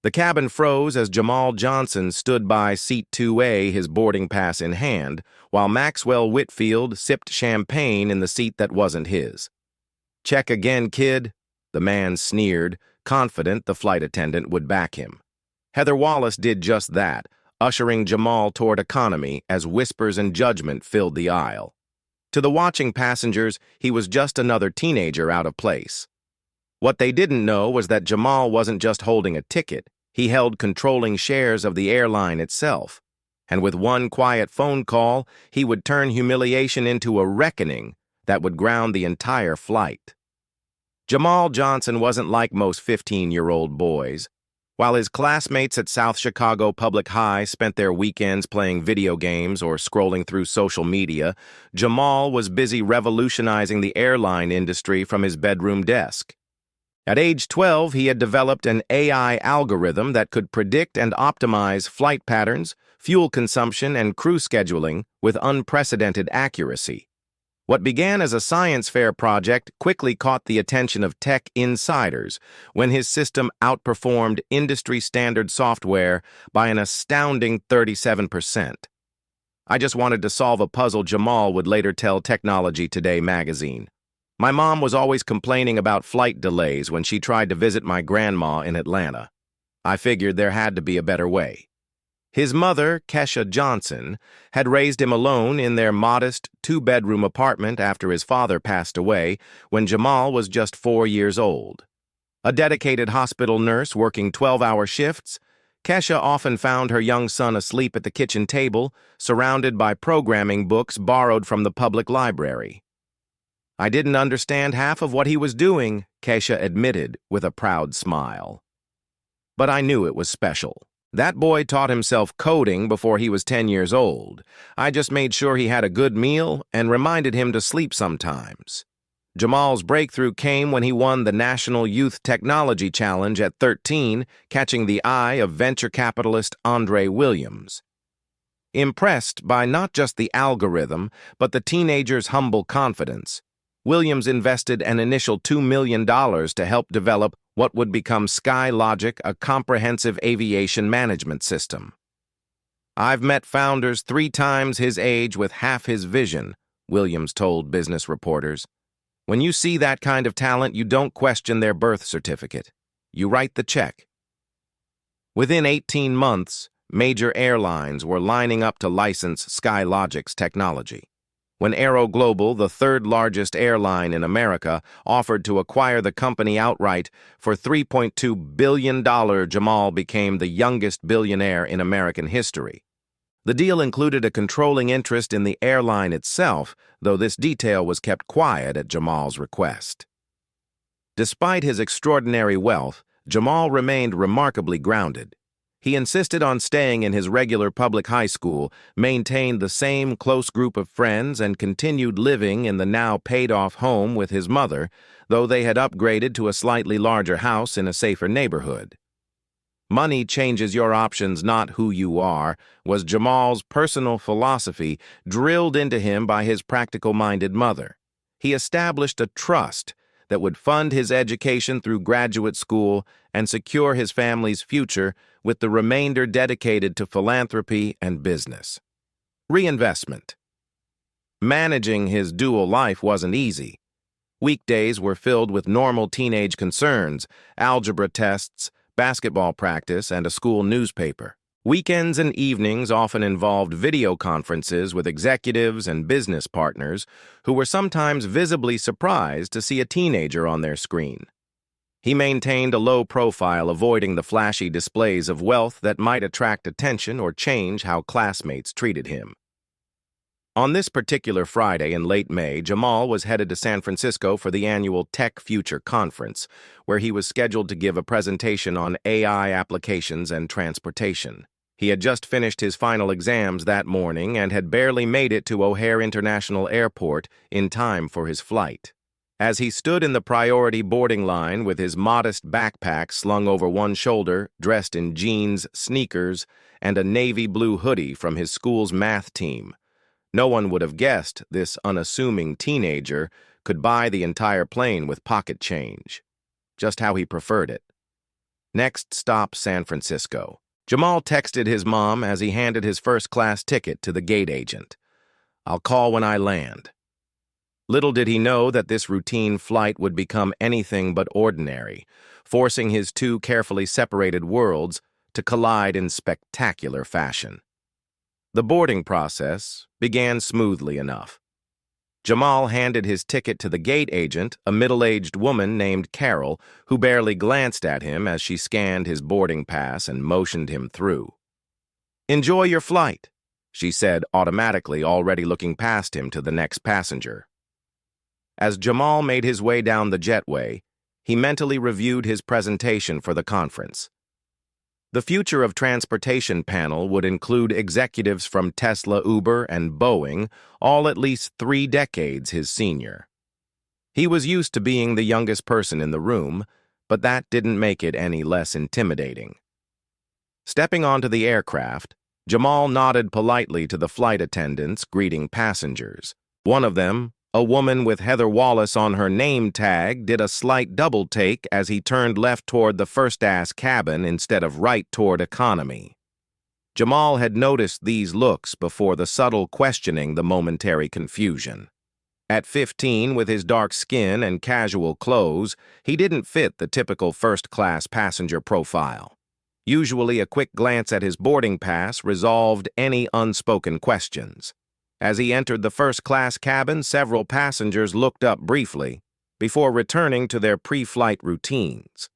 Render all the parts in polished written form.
The cabin froze as Jamal Johnson stood by seat 2A, his boarding pass in hand, while Maxwell Whitfield sipped champagne in the seat that wasn't his. "Check again, kid," the man sneered, confident the flight attendant would back him. Heather Wallace did just that, ushering Jamal toward economy as whispers and judgment filled the aisle. To the watching passengers, he was just another teenager out of place. What they didn't know was that Jamal wasn't just holding a ticket, he held controlling shares of the airline itself. And with one quiet phone call, he would turn humiliation into a reckoning that would ground the entire flight. Jamal Johnson wasn't like most 15-year-old boys. While his classmates at South Chicago Public High spent their weekends playing video games or scrolling through social media, Jamal was busy revolutionizing the airline industry from his bedroom desk. At age 12, he had developed an AI algorithm that could predict and optimize flight patterns, fuel consumption, and crew scheduling with unprecedented accuracy. What began as a science fair project quickly caught the attention of tech insiders when his system outperformed industry-standard software by an astounding 37%. "I just wanted to solve a puzzle," Jamal would later tell Technology Today magazine. "My mom was always complaining about flight delays when she tried to visit my grandma in Atlanta. I figured there had to be a better way." His mother, Kesha Johnson, had raised him alone in their modest two-bedroom apartment after his father passed away when Jamal was just 4 years old. A dedicated hospital nurse working 12-hour shifts, Kesha often found her young son asleep at the kitchen table, surrounded by programming books borrowed from the public library. "I didn't understand half of what he was doing," Kesha admitted with a proud smile. "But I knew it was special. That boy taught himself coding before he was 10 years old. I just made sure he had a good meal and reminded him to sleep sometimes." Jamal's breakthrough came when he won the National Youth Technology Challenge at 13, catching the eye of venture capitalist Andre Williams. Impressed by not just the algorithm, but the teenager's humble confidence, Williams invested an initial $2 million to help develop what would become SkyLogic, a comprehensive aviation management system. "I've met founders 3 times his age with half his vision," Williams told business reporters. "When you see that kind of talent, you don't question their birth certificate. You write the check." Within 18 months, major airlines were lining up to license SkyLogic's technology. When Aero Global, the third-largest airline in America, offered to acquire the company outright for $3.2 billion, Jamal became the youngest billionaire in American history. The deal included a controlling interest in the airline itself, though this detail was kept quiet at Jamal's request. Despite his extraordinary wealth, Jamal remained remarkably grounded. He insisted on staying in his regular public high school, maintained the same close group of friends, and continued living in the now paid-off home with his mother, though they had upgraded to a slightly larger house in a safer neighborhood. "Money changes your options, not who you are," was Jamal's personal philosophy, drilled into him by his practical-minded mother. He established a trust that would fund his education through graduate school and secure his family's future, with the remainder dedicated to philanthropy and business. Reinvestment. Managing his dual life wasn't easy. Weekdays were filled with normal teenage concerns, algebra tests, basketball practice, and a school newspaper. Weekends and evenings often involved video conferences with executives and business partners who were sometimes visibly surprised to see a teenager on their screen. He maintained a low profile, avoiding the flashy displays of wealth that might attract attention or change how classmates treated him. On this particular Friday in late May, Jamal was headed to San Francisco for the annual Tech Future Conference, where he was scheduled to give a presentation on AI applications and transportation. He had just finished his final exams that morning and had barely made it to O'Hare International Airport in time for his flight. As he stood in the priority boarding line with his modest backpack slung over one shoulder, dressed in jeans, sneakers, and a navy blue hoodie from his school's math team, no one would have guessed this unassuming teenager could buy the entire plane with pocket change. Just how he preferred it. Next stop, San Francisco. Jamal texted his mom as he handed his first-class ticket to the gate agent. "I'll call when I land." Little did he know that this routine flight would become anything but ordinary, forcing his two carefully separated worlds to collide in spectacular fashion. The boarding process began smoothly enough. Jamal handed his ticket to the gate agent, a middle-aged woman named Carol, who barely glanced at him as she scanned his boarding pass and motioned him through. "Enjoy your flight," she said automatically, already looking past him to the next passenger. As Jamal made his way down the jetway, he mentally reviewed his presentation for the conference. The Future of Transportation panel would include executives from Tesla, Uber, and Boeing, all at least 3 decades his senior. He was used to being the youngest person in the room, but that didn't make it any less intimidating. Stepping onto the aircraft, Jamal nodded politely to the flight attendants greeting passengers. One of them, a woman with Heather Wallace on her name tag, did a slight double take as he turned left toward the first-class cabin instead of right toward economy. Jamal had noticed these looks before the subtle questioning the momentary confusion. At 15, with his dark skin and casual clothes, he didn't fit the typical first-class passenger profile. Usually, a quick glance at his boarding pass resolved any unspoken questions. As he entered the first-class cabin, several passengers looked up briefly before returning to their pre-flight routines.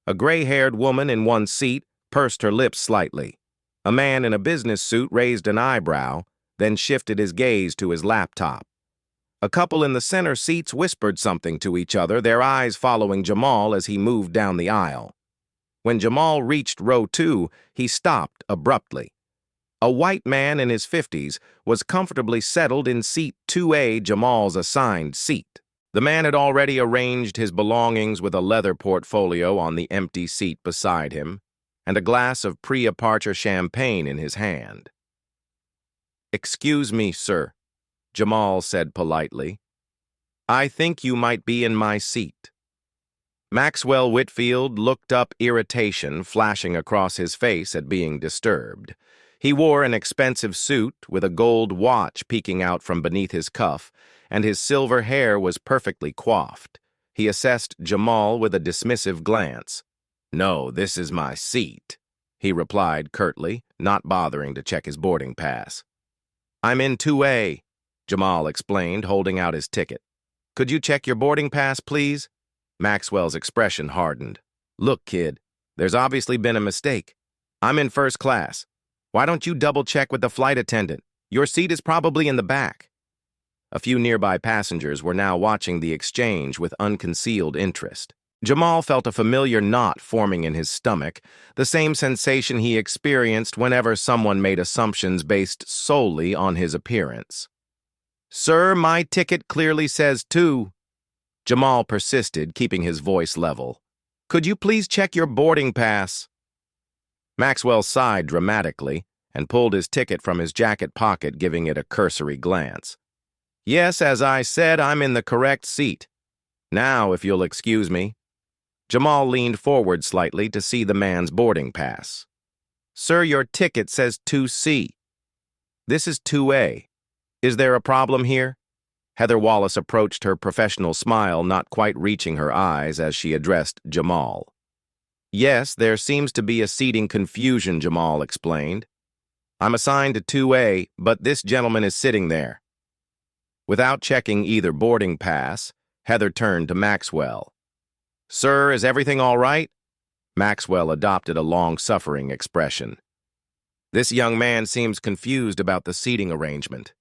A gray-haired woman in one seat pursed her lips slightly. A man in a business suit raised an eyebrow, then shifted his gaze to his laptop. A couple in the center seats whispered something to each other, their eyes following Jamal as he moved down the aisle. When Jamal reached row 2, he stopped abruptly. A white man in his 50s was comfortably settled in seat 2A, Jamal's assigned seat. The man had already arranged his belongings with a leather portfolio on the empty seat beside him and a glass of pre-departure champagne in his hand. "Excuse me, sir," Jamal said politely. "I think you might be in my seat." Maxwell Whitfield looked up, irritation flashing across his face at being disturbed. He wore an expensive suit with a gold watch peeking out from beneath his cuff, and his silver hair was perfectly coiffed. He assessed Jamal with a dismissive glance. "No, this is my seat," he replied curtly, not bothering to check his boarding pass. "I'm in 2A, Jamal explained, holding out his ticket. "Could you check your boarding pass, please?" Maxwell's expression hardened. "Look, kid, there's obviously been a mistake. I'm in first class. Why don't you double-check with the flight attendant? Your seat is probably in the back." A few nearby passengers were now watching the exchange with unconcealed interest. Jamal felt a familiar knot forming in his stomach, the same sensation he experienced whenever someone made assumptions based solely on his appearance. "Sir, my ticket clearly says 2. Jamal persisted, keeping his voice level. "Could you please check your boarding pass?" Maxwell sighed dramatically and pulled his ticket from his jacket pocket, giving it a cursory glance. "Yes, as I said, I'm in the correct seat. Now, if you'll excuse me." Jamal leaned forward slightly to see the man's boarding pass. "Sir, your ticket says 2C. This is 2A. Is there a problem here?" Heather Wallace approached her professional smile, not quite reaching her eyes as she addressed Jamal. "Yes, there seems to be a seating confusion," Jamal explained. "I'm assigned to 2A, but this gentleman is sitting there." Without checking either boarding pass, Heather turned to Maxwell. "Sir, is everything all right?" Maxwell adopted a long-suffering expression. "This young man seems confused about the seating arrangement.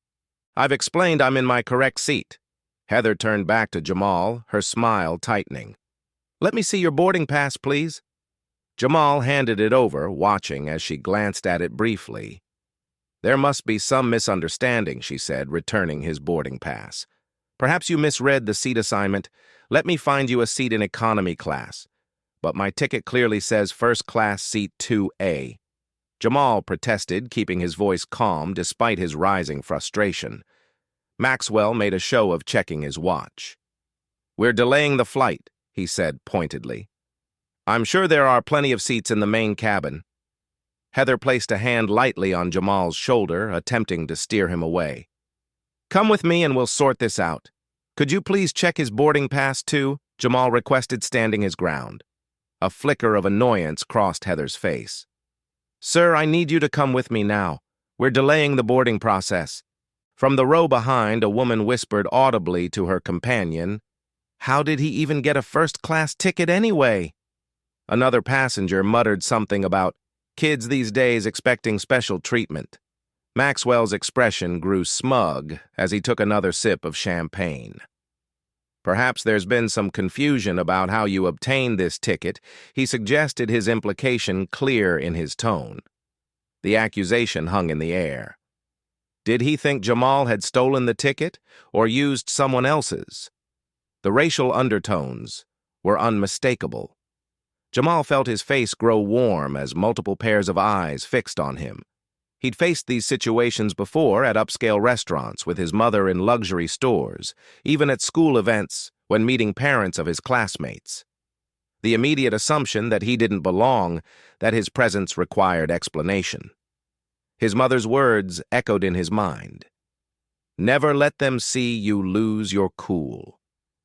I've explained I'm in my correct seat." Heather turned back to Jamal, her smile tightening. "Let me see your boarding pass, please." Jamal handed it over, watching as she glanced at it briefly. "There must be some misunderstanding," she said, returning his boarding pass. "Perhaps you misread the seat assignment. Let me find you a seat in economy class. But my ticket clearly says first class seat 2A. Jamal protested, keeping his voice calm despite his rising frustration. Maxwell made a show of checking his watch. "We're delaying the flight," he said pointedly. I'm sure there are plenty of seats in the main cabin. Heather placed a hand lightly on Jamal's shoulder, attempting to steer him away. Come with me and we'll sort this out. Could you please check his boarding pass too? Jamal requested, standing his ground. A flicker of annoyance crossed Heather's face. Sir, I need you to come with me now. We're delaying the boarding process. From the row behind, a woman whispered audibly to her companion, How did he even get a first-class ticket anyway? Another passenger muttered something about kids these days expecting special treatment. Maxwell's expression grew smug as he took another sip of champagne. Perhaps there's been some confusion about how you obtained this ticket, he suggested, his implication clear in his tone. The accusation hung in the air. Did he think Jamal had stolen the ticket or used someone else's? The racial undertones were unmistakable. Jamal felt his face grow warm as multiple pairs of eyes fixed on him. He'd faced these situations before at upscale restaurants, with his mother in luxury stores, even at school events when meeting parents of his classmates. The immediate assumption that he didn't belong, that his presence required explanation. His mother's words echoed in his mind. Never let them see you lose your cool.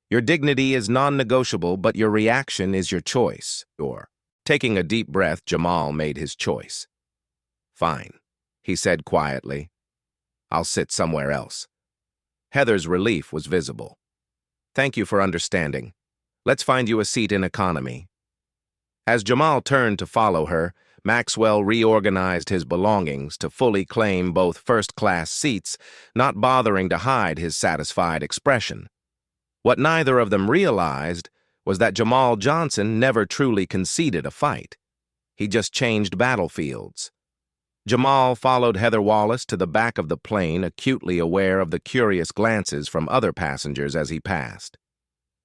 Your dignity is non-negotiable, but your reaction is your choice. Taking a deep breath, Jamal made his choice. Fine, he said quietly. I'll sit somewhere else. Heather's relief was visible. Thank you for understanding. Let's find you a seat in economy. As Jamal turned to follow her, Maxwell reorganized his belongings to fully claim both first-class seats, not bothering to hide his satisfied expression. What neither of them realized was that Jamal Johnson never truly conceded a fight. He just changed battlefields. Jamal followed Heather Wallace to the back of the plane, acutely aware of the curious glances from other passengers as he passed.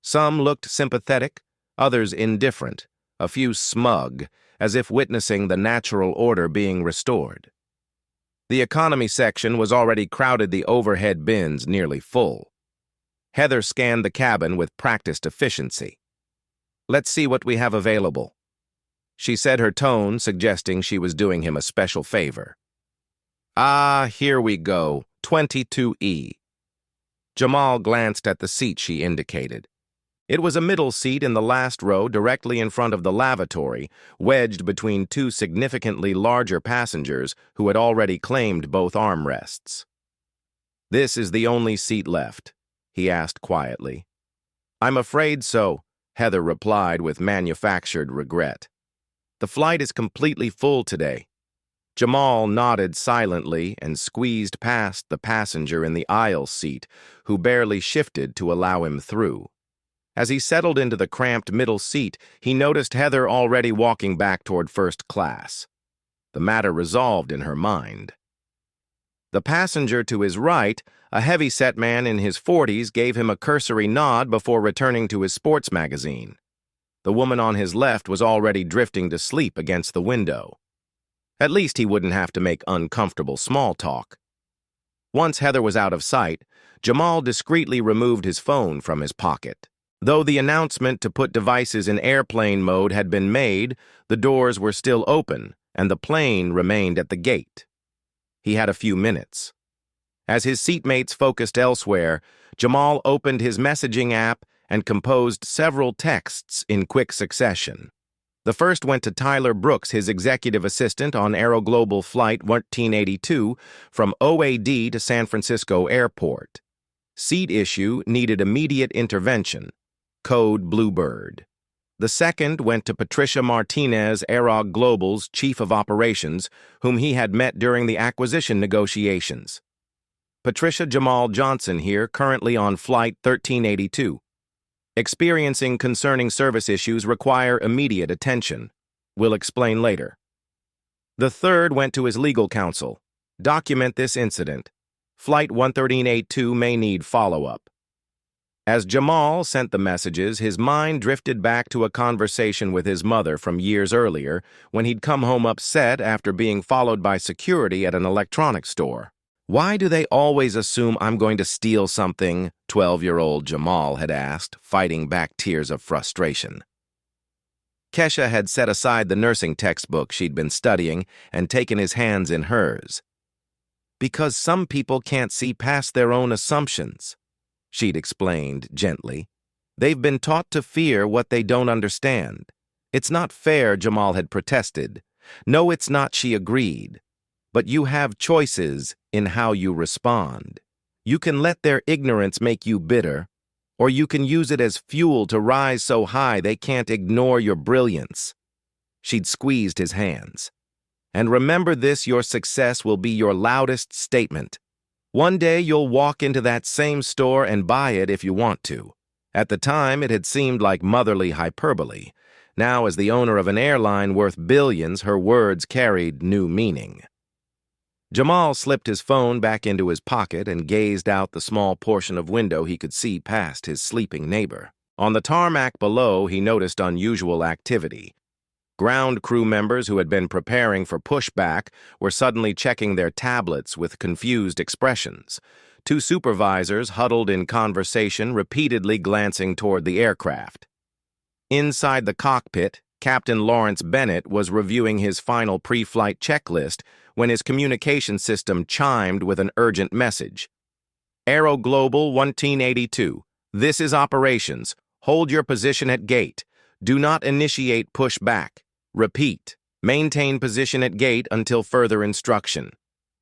Some looked sympathetic, others indifferent, a few smug, as if witnessing the natural order being restored. The economy section was already crowded, the overhead bins nearly full. Heather scanned the cabin with practiced efficiency. Let's see what we have available, she said, her tone suggesting she was doing him a special favor. Ah, here we go, 22E. Jamal glanced at the seat she indicated. It was a middle seat in the last row, directly in front of the lavatory, wedged between two significantly larger passengers who had already claimed both armrests. This is the only seat left, he asked quietly. I'm afraid so, Heather replied with manufactured regret. The flight is completely full today. Jamal nodded silently and squeezed past the passenger in the aisle seat, who barely shifted to allow him through. As he settled into the cramped middle seat, he noticed Heather already walking back toward first class. The matter resolved in her mind. The passenger to his right, a heavy-set man in his 40s, gave him a cursory nod before returning to his sports magazine. The woman on his left was already drifting to sleep against the window. At least he wouldn't have to make uncomfortable small talk. Once Heather was out of sight, Jamal discreetly removed his phone from his pocket. Though the announcement to put devices in airplane mode had been made, the doors were still open, and the plane remained at the gate. He had a few minutes. As his seatmates focused elsewhere, Jamal opened his messaging app and composed several texts in quick succession. The first went to Tyler Brooks, his executive assistant on AeroGlobal Flight 1382 from OAD to San Francisco Airport. Seat issue needed immediate intervention. Code Bluebird. The second went to Patricia Martinez, AeroGlobal's chief of operations, whom he had met during the acquisition negotiations. Patricia, Jamal Johnson here, currently on Flight 1382. Experiencing concerning service issues require immediate attention. We'll explain later. The third went to his legal counsel. Document this incident. Flight 1382 may need follow-up. As Jamal sent the messages, his mind drifted back to a conversation with his mother from years earlier when he'd come home upset after being followed by security at an electronics store. Why do they always assume I'm going to steal something? 12-year-old Jamal had asked, fighting back tears of frustration. Kesha had set aside the nursing textbook she'd been studying and taken his hands in hers. "Because some people can't see past their own assumptions," she'd explained gently. "They've been taught to fear what they don't understand." "It's not fair," Jamal had protested. "No, it's not," she agreed. "But you have choices in how you respond. You can let their ignorance make you bitter, or you can use it as fuel to rise so high they can't ignore your brilliance." She'd squeezed his hands. "And remember this, your success will be your loudest statement. One day you'll walk into that same store and buy it if you want to." At the time, it had seemed like motherly hyperbole. Now, as the owner of an airline worth billions, her words carried new meaning. Jamal slipped his phone back into his pocket and gazed out the small portion of window he could see past his sleeping neighbor. On the tarmac below, he noticed unusual activity. Ground crew members who had been preparing for pushback were suddenly checking their tablets with confused expressions. Two supervisors huddled in conversation, repeatedly glancing toward the aircraft. Inside the cockpit, Captain Lawrence Bennett was reviewing his final pre-flight checklist when his communication system chimed with an urgent message. "Aero Global 1382, this is operations. Hold your position at gate. Do not initiate pushback. Repeat, maintain position at gate until further instruction."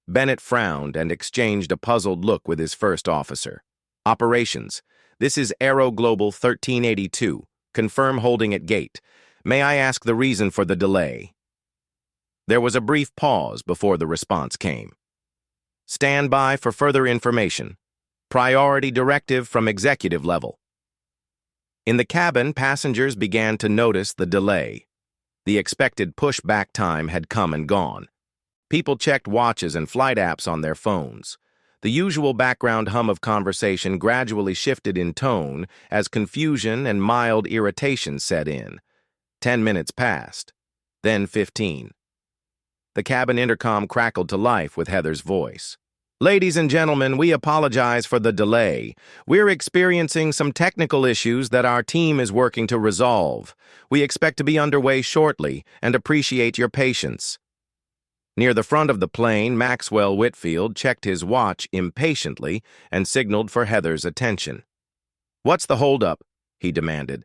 Bennett frowned and exchanged a puzzled look with his first officer. "Operations, this is Aero Global 1382. Confirm holding at gate. May I ask the reason for the delay?" There was a brief pause before the response came. "Stand by for further information. Priority directive from executive level." In the cabin, passengers began to notice the delay. The expected pushback time had come and gone. People checked watches and flight apps on their phones. The usual background hum of conversation gradually shifted in tone as confusion and mild irritation set in. 10 minutes passed, then 15. The cabin intercom crackled to life with Heather's voice. "Ladies and gentlemen, we apologize for the delay. We're experiencing some technical issues that our team is working to resolve. We expect to be underway shortly and appreciate your patience." Near the front of the plane, Maxwell Whitfield checked his watch impatiently and signaled for Heather's attention. "What's the holdup?" he demanded.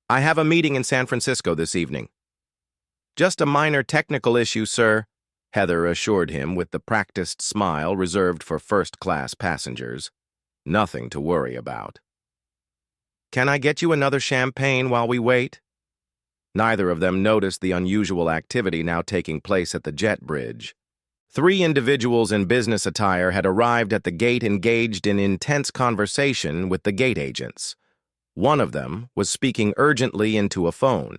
"I have a meeting in San Francisco this evening." "Just a minor technical issue, sir," Heather assured him with the practiced smile reserved for first-class passengers. "Nothing to worry about." "Can I get you another champagne while we wait?" Neither of them noticed the unusual activity now taking place at the jet bridge. 3 individuals in business attire had arrived at the gate engaged in intense conversation with the gate agents. One of them was speaking urgently into a phone.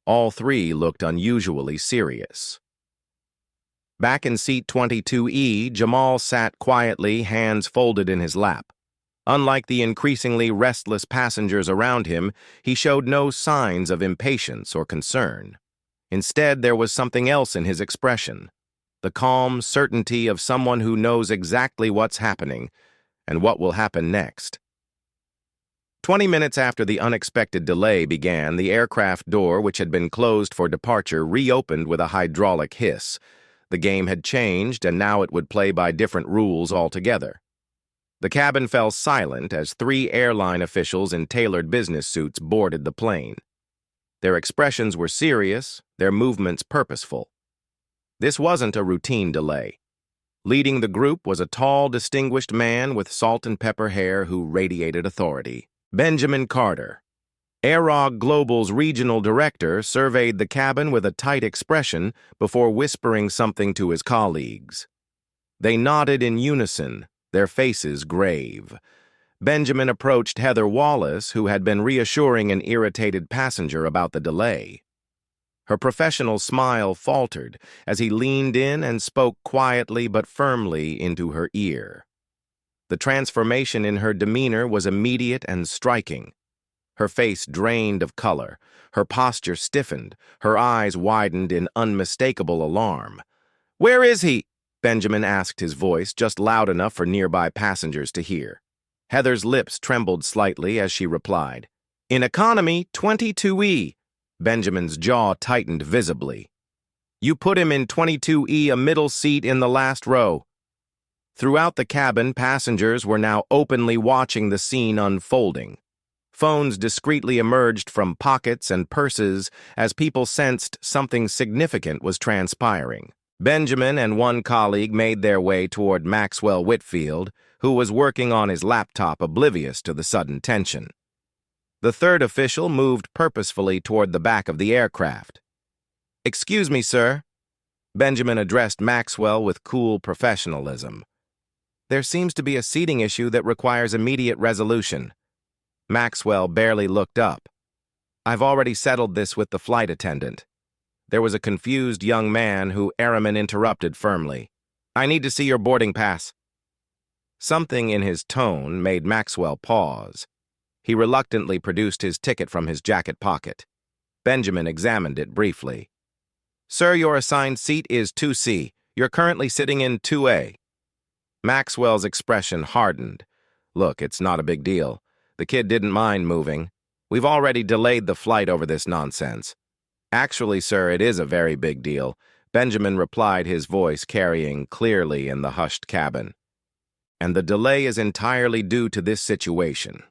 All 3 looked unusually serious. Back in seat 22E, Jamal sat quietly, hands folded in his lap. Unlike the increasingly restless passengers around him, he showed no signs of impatience or concern. Instead, there was something else in his expression, the calm certainty of someone who knows exactly what's happening and what will happen next. 20 minutes after the unexpected delay began, the aircraft door, which had been closed for departure, reopened with a hydraulic hiss. The game had changed, and now it would play by different rules altogether. The cabin fell silent as 3 airline officials in tailored business suits boarded the plane. Their expressions were serious, their movements purposeful. This wasn't a routine delay. Leading the group was a tall, distinguished man with salt and pepper hair who radiated authority. Benjamin Carter, Aero Global's regional director, surveyed the cabin with a tight expression before whispering something to his colleagues. They nodded in unison, their faces grave. Benjamin approached Heather Wallace, who had been reassuring an irritated passenger about the delay. Her professional smile faltered as he leaned in and spoke quietly but firmly into her ear. The transformation in her demeanor was immediate and striking. Her face drained of color, her posture stiffened, her eyes widened in unmistakable alarm. "Where is he?" Benjamin asked, his voice just loud enough for nearby passengers to hear. Heather's lips trembled slightly as she replied, "In economy 22E. Benjamin's jaw tightened visibly. "You put him in 22E, a middle seat in the last row." Throughout the cabin, passengers were now openly watching the scene unfolding. Phones discreetly emerged from pockets and purses as people sensed something significant was transpiring. Benjamin and one colleague made their way toward Maxwell Whitfield, who was working on his laptop, oblivious to the sudden tension. The third official moved purposefully toward the back of the aircraft. "Excuse me, sir." Benjamin addressed Maxwell with cool professionalism. "There seems to be a seating issue that requires immediate resolution." Maxwell barely looked up. "I've already settled this with the flight attendant." There was a confused young man who Airman interrupted firmly. "I need to see your boarding pass." Something in his tone made Maxwell pause. He reluctantly produced his ticket from his jacket pocket. Benjamin examined it briefly. "Sir, your assigned seat is 2C. You're currently sitting in 2A. Maxwell's expression hardened. "Look, it's not a big deal. The kid didn't mind moving. We've already delayed the flight over this nonsense." "Actually, sir, it is a very big deal," Benjamin replied, his voice carrying clearly in the hushed cabin. "And the delay is entirely due to this situation."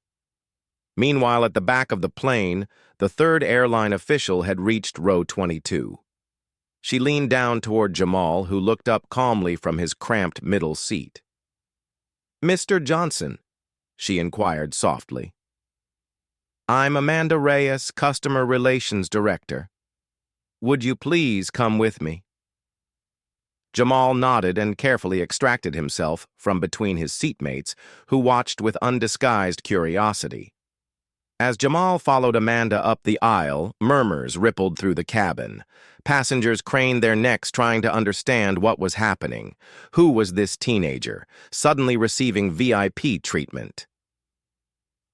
Meanwhile, at the back of the plane, the third airline official had reached row 22. She leaned down toward Jamal, who looked up calmly from his cramped middle seat. "Mr. Johnson," she inquired softly. "I'm Amanda Reyes, Customer Relations Director. Would you please come with me?" Jamal nodded and carefully extracted himself from between his seatmates, who watched with undisguised curiosity. As Jamal followed Amanda up the aisle, murmurs rippled through the cabin. Passengers craned their necks trying to understand what was happening. Who was this teenager, suddenly receiving VIP treatment?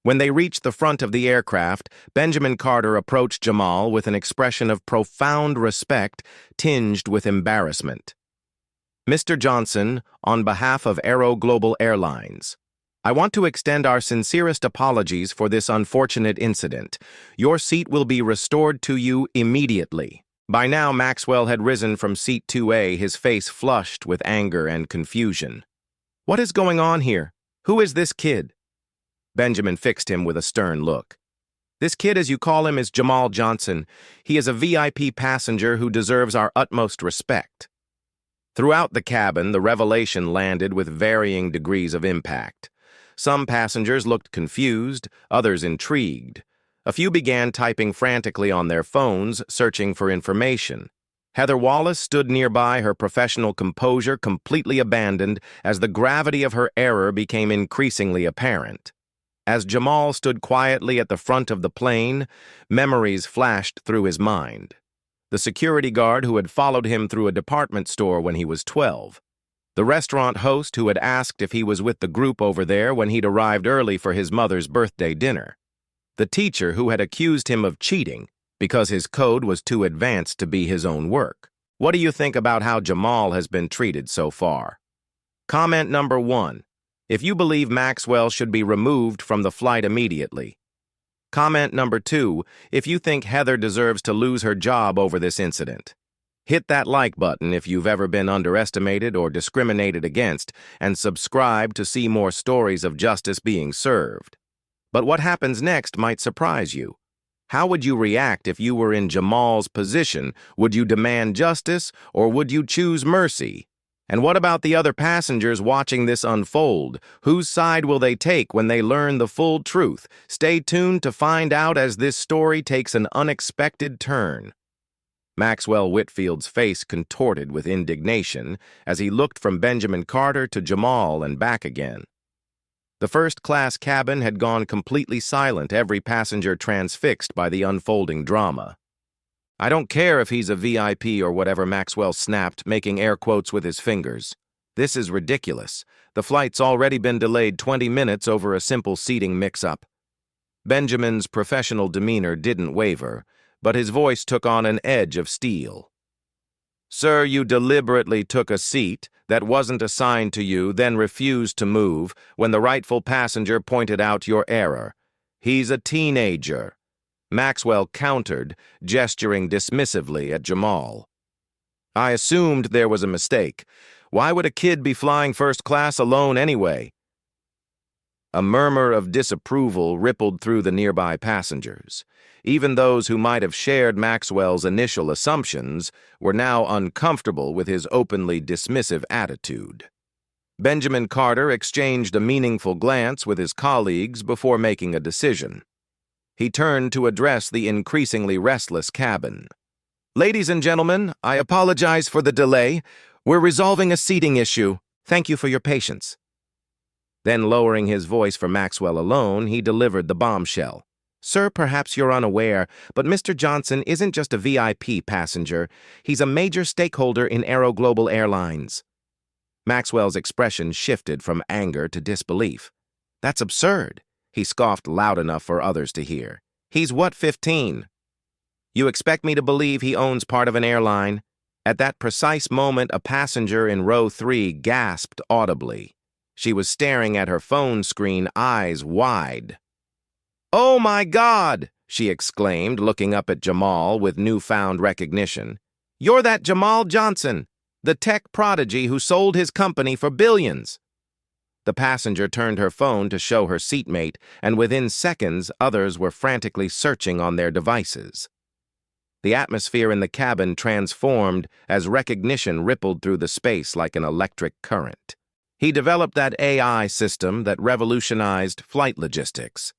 When they reached the front of the aircraft, Benjamin Carter approached Jamal with an expression of profound respect tinged with embarrassment. "Mr. Johnson, on behalf of Aero Global Airlines, I want to extend our sincerest apologies for this unfortunate incident. Your seat will be restored to you immediately." By now, Maxwell had risen from seat 2A, his face flushed with anger and confusion. "What is going on here? Who is this kid?" Benjamin fixed him with a stern look. "This kid, as you call him, is Jamal Johnson. He is a VIP passenger who deserves our utmost respect." Throughout the cabin, the revelation landed with varying degrees of impact. Some passengers looked confused, others intrigued. A few began typing frantically on their phones, searching for information. Heather Wallace stood nearby, her professional composure completely abandoned as the gravity of her error became increasingly apparent. As Jamal stood quietly at the front of the plane, memories flashed through his mind. The security guard who had followed him through a department store when he was 12. The restaurant host who had asked if he was with the group over there when he'd arrived early for his mother's birthday dinner. The teacher who had accused him of cheating because his code was too advanced to be his own work. What do you think about how Jamal has been treated so far? Comment number 1. If you believe Maxwell should be removed from the flight immediately. Comment number 2. If you think Heather deserves to lose her job over this incident. Hit that like button if you've ever been underestimated or discriminated against, and subscribe to see more stories of justice being served. But what happens next might surprise you. How would you react if you were in Jamal's position? Would you demand justice, or would you choose mercy? And what about the other passengers watching this unfold? Whose side will they take when they learn the full truth? Stay tuned to find out as this story takes an unexpected turn. Maxwell Whitfield's face contorted with indignation as he looked from Benjamin Carter to Jamal and back again. The first-class cabin had gone completely silent, every passenger transfixed by the unfolding drama. "I don't care if he's a VIP or whatever," Maxwell snapped, making air quotes with his fingers. "This is ridiculous. The flight's already been delayed 20 minutes over a simple seating mix-up." Benjamin's professional demeanor didn't waver, but his voice took on an edge of steel. "Sir, you deliberately took a seat that wasn't assigned to you, then refused to move when the rightful passenger pointed out your error. He's a teenager. Maxwell countered, gesturing dismissively at Jamal. I assumed there was a mistake. Why would a kid be flying first class alone anyway? A murmur of disapproval rippled through the nearby passengers. Even those who might have shared Maxwell's initial assumptions were now uncomfortable with his openly dismissive attitude. Benjamin Carter exchanged a meaningful glance with his colleagues before making a decision. He turned to address the increasingly restless cabin. Ladies and gentlemen, I apologize for the delay. We're resolving a seating issue. Thank you for your patience. Then, lowering his voice for Maxwell alone, he delivered the bombshell. Sir, perhaps you're unaware, but Mr. Johnson isn't just a VIP passenger. He's a major stakeholder in Aero Global Airlines. Maxwell's expression shifted from anger to disbelief. That's absurd, he scoffed loud enough for others to hear. He's what, 15? You expect me to believe he owns part of an airline? At that precise moment, a passenger in row 3 gasped audibly. She was staring at her phone screen, eyes wide. "Oh my God!" she exclaimed, looking up at Jamal with newfound recognition. "You're that Jamal Johnson, the tech prodigy who sold his company for billions." The passenger turned her phone to show her seatmate, and within seconds, others were frantically searching on their devices. The atmosphere in the cabin transformed as recognition rippled through the space like an electric current. He developed that AI system that revolutionized flight logistics.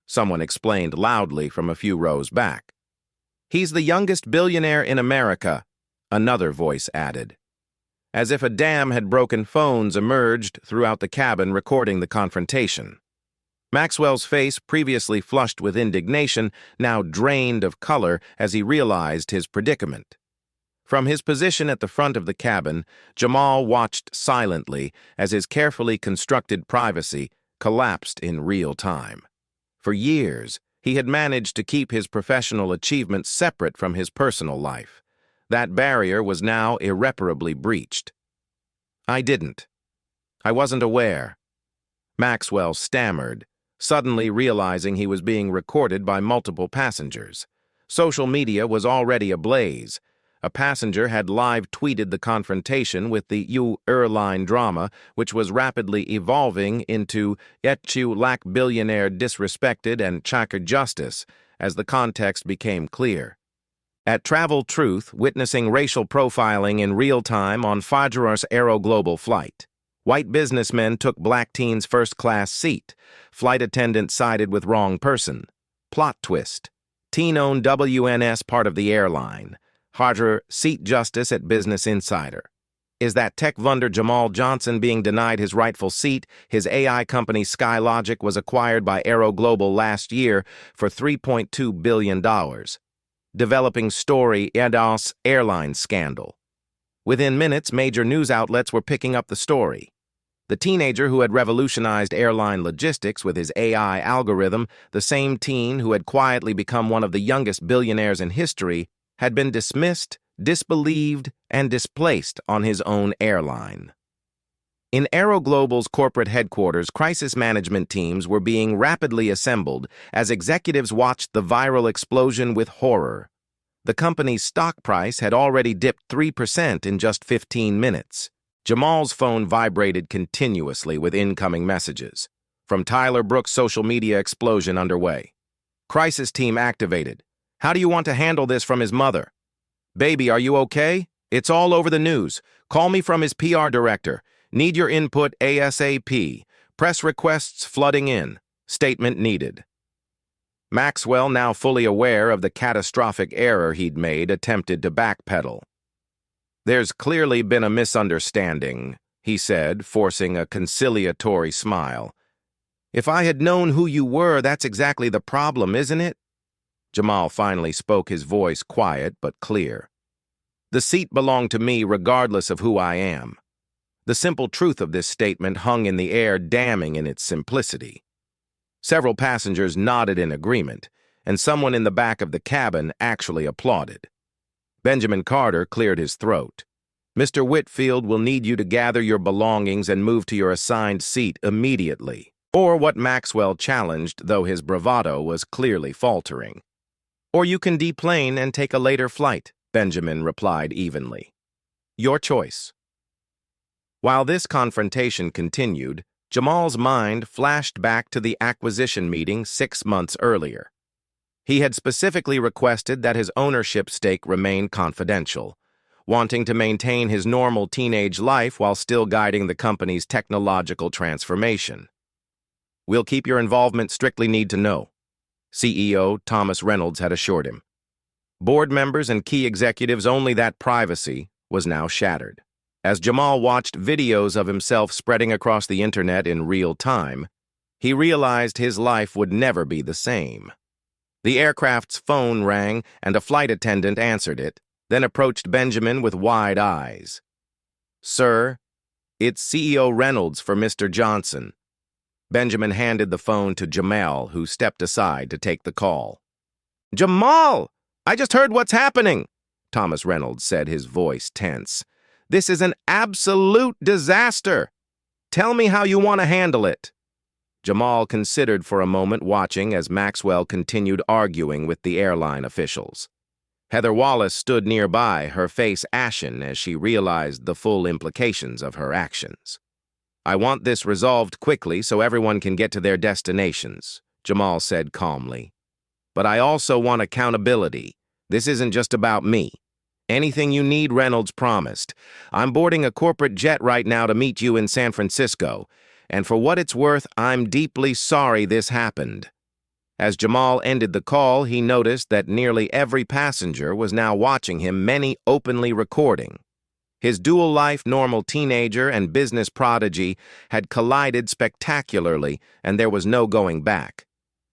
Someone explained loudly from a few rows back. He's the youngest billionaire in America, another voice added. As if a dam had broken, phones emerged throughout the cabin recording the confrontation. Maxwell's face, previously flushed with indignation, now drained of color as he realized his predicament. From his position at the front of the cabin, Jamal watched silently as his carefully constructed privacy collapsed in real time. For years, he had managed to keep his professional achievements separate from his personal life. That barrier was now irreparably breached. I didn't. I wasn't aware. Maxwell stammered, suddenly realizing he was being recorded by multiple passengers. Social media was already ablaze. A passenger had live tweeted the confrontation with the airline drama, which was rapidly evolving into "You lack billionaire disrespected and chaka justice" as the context became clear. At Travel Truth, witnessing racial profiling in real time on Fajrar's Aero Global flight. White businessmen took black teen's first-class seat. Flight attendant sided with wrong person. Plot twist. Teen owned WNS part of the airline. Fajrar seat justice at Business Insider. Is that tech wonder Jamal Johnson being denied his rightful seat? His AI company Skylogic was acquired by Aero Global last year for $3.2 billion. Developing story EDAS airline scandal. Within minutes, major news outlets were picking up the story. The teenager who had revolutionized airline logistics with his AI algorithm, the same teen who had quietly become one of the youngest billionaires in history, had been dismissed, disbelieved, and displaced on his own airline. In Aero Global's corporate headquarters, crisis management teams were being rapidly assembled as executives watched the viral explosion with horror. The company's stock price had already dipped 3% in just 15 minutes. Jamal's phone vibrated continuously with incoming messages. From Tyler Brooks' social media explosion underway. Crisis team activated. How do you want to handle this from his mother? Baby, are you okay? It's all over the news. Call me from his PR director. Need your input ASAP. Press requests flooding in. Statement needed. Maxwell, now fully aware of the catastrophic error he'd made, attempted to backpedal. There's clearly been a misunderstanding, he said, forcing a conciliatory smile. If I had known who you were, that's exactly the problem, isn't it? Jamal finally spoke, his voice quiet but clear. The seat belonged to me regardless of who I am. The simple truth of this statement hung in the air, damning in its simplicity. Several passengers nodded in agreement, and someone in the back of the cabin actually applauded. Benjamin Carter cleared his throat. Mr. Whitfield will need you to gather your belongings and move to your assigned seat immediately. Or what Maxwell challenged, though his bravado was clearly faltering. Or you can deplane and take a later flight, Benjamin replied evenly. Your choice. While this confrontation continued, Jamal's mind flashed back to the acquisition meeting 6 months earlier. He had specifically requested that his ownership stake remain confidential, wanting to maintain his normal teenage life while still guiding the company's technological transformation. We'll keep your involvement strictly need to know, CEO Thomas Reynolds had assured him. Board members and key executives only that privacy was now shattered. As Jamal watched videos of himself spreading across the internet in real time, he realized his life would never be the same. The aircraft's phone rang and a flight attendant answered it, then approached Benjamin with wide eyes. Sir, it's CEO Reynolds for Mr. Johnson. Benjamin handed the phone to Jamal, who stepped aside to take the call. Jamal! I just heard what's happening, Thomas Reynolds said, his voice tense. This is an absolute disaster. Tell me how you want to handle it. Jamal considered for a moment, watching as Maxwell continued arguing with the airline officials. Heather Wallace stood nearby, her face ashen as she realized the full implications of her actions. I want this resolved quickly so everyone can get to their destinations, Jamal said calmly. But I also want accountability. This isn't just about me. Anything you need, Reynolds promised. I'm boarding a corporate jet right now to meet you in San Francisco, and for what it's worth, I'm deeply sorry this happened. As Jamal ended the call, he noticed that nearly every passenger was now watching him, many openly recording. His dual-life normal teenager and business prodigy had collided spectacularly, and there was no going back.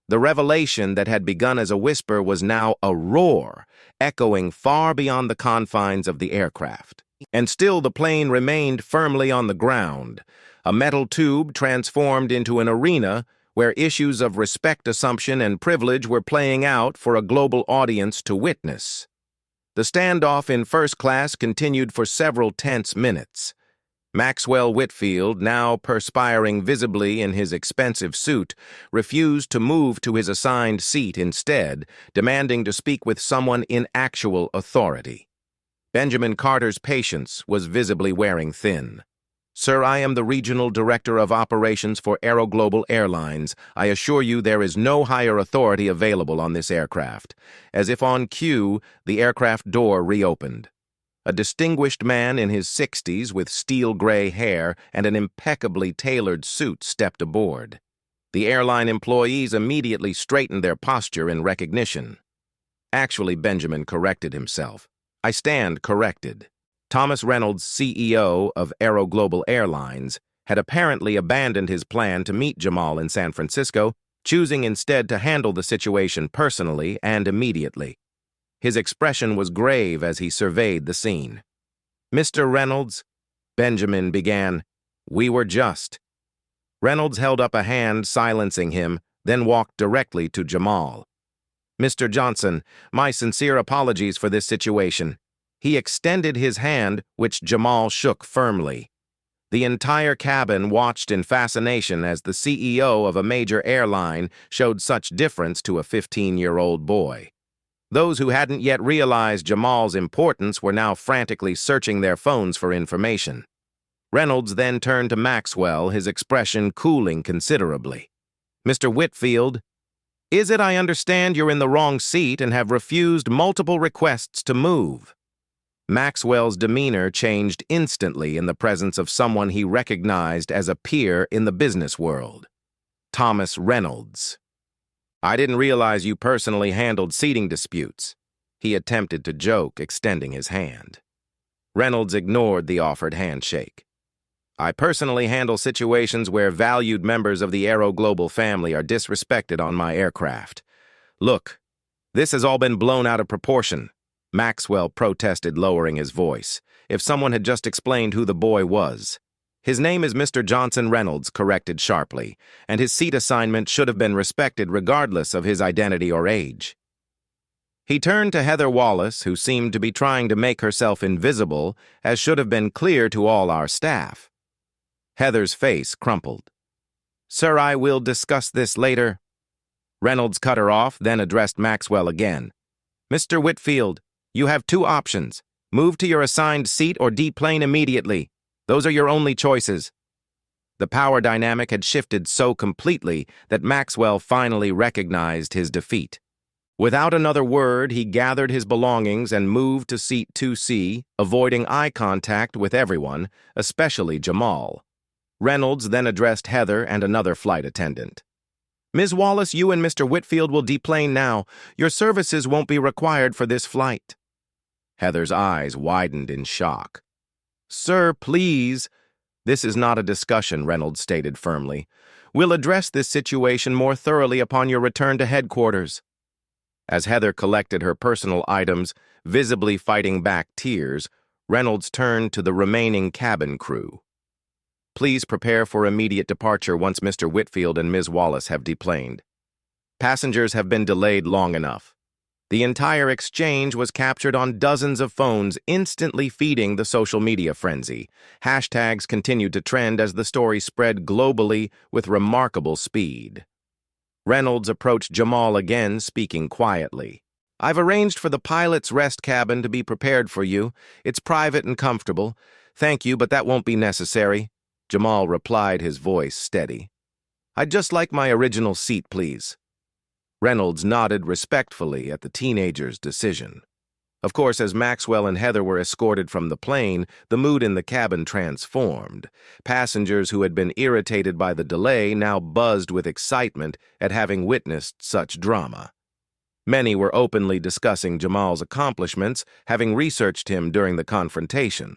The revelation that had begun as a whisper was now a roar, echoing far beyond the confines of the aircraft. And still the plane remained firmly on the ground, a metal tube transformed into an arena where issues of respect, assumption, and privilege were playing out for a global audience to witness. The standoff in first class continued for several tense minutes. Maxwell Whitfield, now perspiring visibly in his expensive suit, refused to move to his assigned seat instead, demanding to speak with someone in actual authority. Benjamin Carter's patience was visibly wearing thin. Sir, I am the Regional Director of Operations for Aero Global Airlines. I assure you there is no higher authority available on this aircraft. As if on cue, the aircraft door reopened. A distinguished man in his 60s with steel-gray hair and an impeccably tailored suit stepped aboard. The airline employees immediately straightened their posture in recognition. Actually, Benjamin corrected himself. I stand corrected. Thomas Reynolds, CEO of Aero Global Airlines, had apparently abandoned his plan to meet Jamal in San Francisco, choosing instead to handle the situation personally and immediately. His expression was grave as he surveyed the scene. Mr. Reynolds, Benjamin began. We were just. Reynolds held up a hand, silencing him, then walked directly to Jamal. Mr. Johnson, my sincere apologies for this situation. He extended his hand, which Jamal shook firmly. The entire cabin watched in fascination as the CEO of a major airline showed such difference to a 15-year-old boy. Those who hadn't yet realized Jamal's importance were now frantically searching their phones for information. Reynolds then turned to Maxwell, his expression cooling considerably. Mr. Whitfield, is it I understand you're in the wrong seat and have refused multiple requests to move? Maxwell's demeanor changed instantly in the presence of someone he recognized as a peer in the business world. Thomas Reynolds. I didn't realize you personally handled seating disputes. He attempted to joke, extending his hand. Reynolds ignored the offered handshake. I personally handle situations where valued members of the Aero Global family are disrespected on my aircraft. Look, this has all been blown out of proportion, Maxwell protested, lowering his voice. If someone had just explained who the boy was. His name is Mr. Johnson Reynolds, corrected sharply, and his seat assignment should have been respected regardless of his identity or age. He turned to Heather Wallace, who seemed to be trying to make herself invisible, as should have been clear to all our staff. Heather's face crumpled. Sir, I will discuss this later. Reynolds cut her off, then addressed Maxwell again. Mr. Whitfield, you have two options. Move to your assigned seat or deplane immediately. Those are your only choices. The power dynamic had shifted so completely that Maxwell finally recognized his defeat. Without another word, he gathered his belongings and moved to seat 2C, avoiding eye contact with everyone, especially Jamal. Reynolds then addressed Heather and another flight attendant. Ms. Wallace, you and Mr. Whitfield will deplane now. Your services won't be required for this flight. Heather's eyes widened in shock. Sir, please. This is not a discussion, Reynolds stated firmly. We'll address this situation more thoroughly upon your return to headquarters. As Heather collected her personal items, visibly fighting back tears, Reynolds turned to the remaining cabin crew. Please prepare for immediate departure once Mr. Whitfield and Ms. Wallace have deplaned. Passengers have been delayed long enough. The entire exchange was captured on dozens of phones, instantly feeding the social media frenzy. Hashtags continued to trend as the story spread globally with remarkable speed. Reynolds approached Jamal again, speaking quietly. I've arranged for the pilot's rest cabin to be prepared for you. It's private and comfortable. Thank you, but that won't be necessary. Jamal replied, his voice steady. I'd just like my original seat, please. Reynolds nodded respectfully at the teenager's decision. Of course, as Maxwell and Heather were escorted from the plane, the mood in the cabin transformed. Passengers who had been irritated by the delay now buzzed with excitement at having witnessed such drama. Many were openly discussing Jamal's accomplishments, having researched him during the confrontation.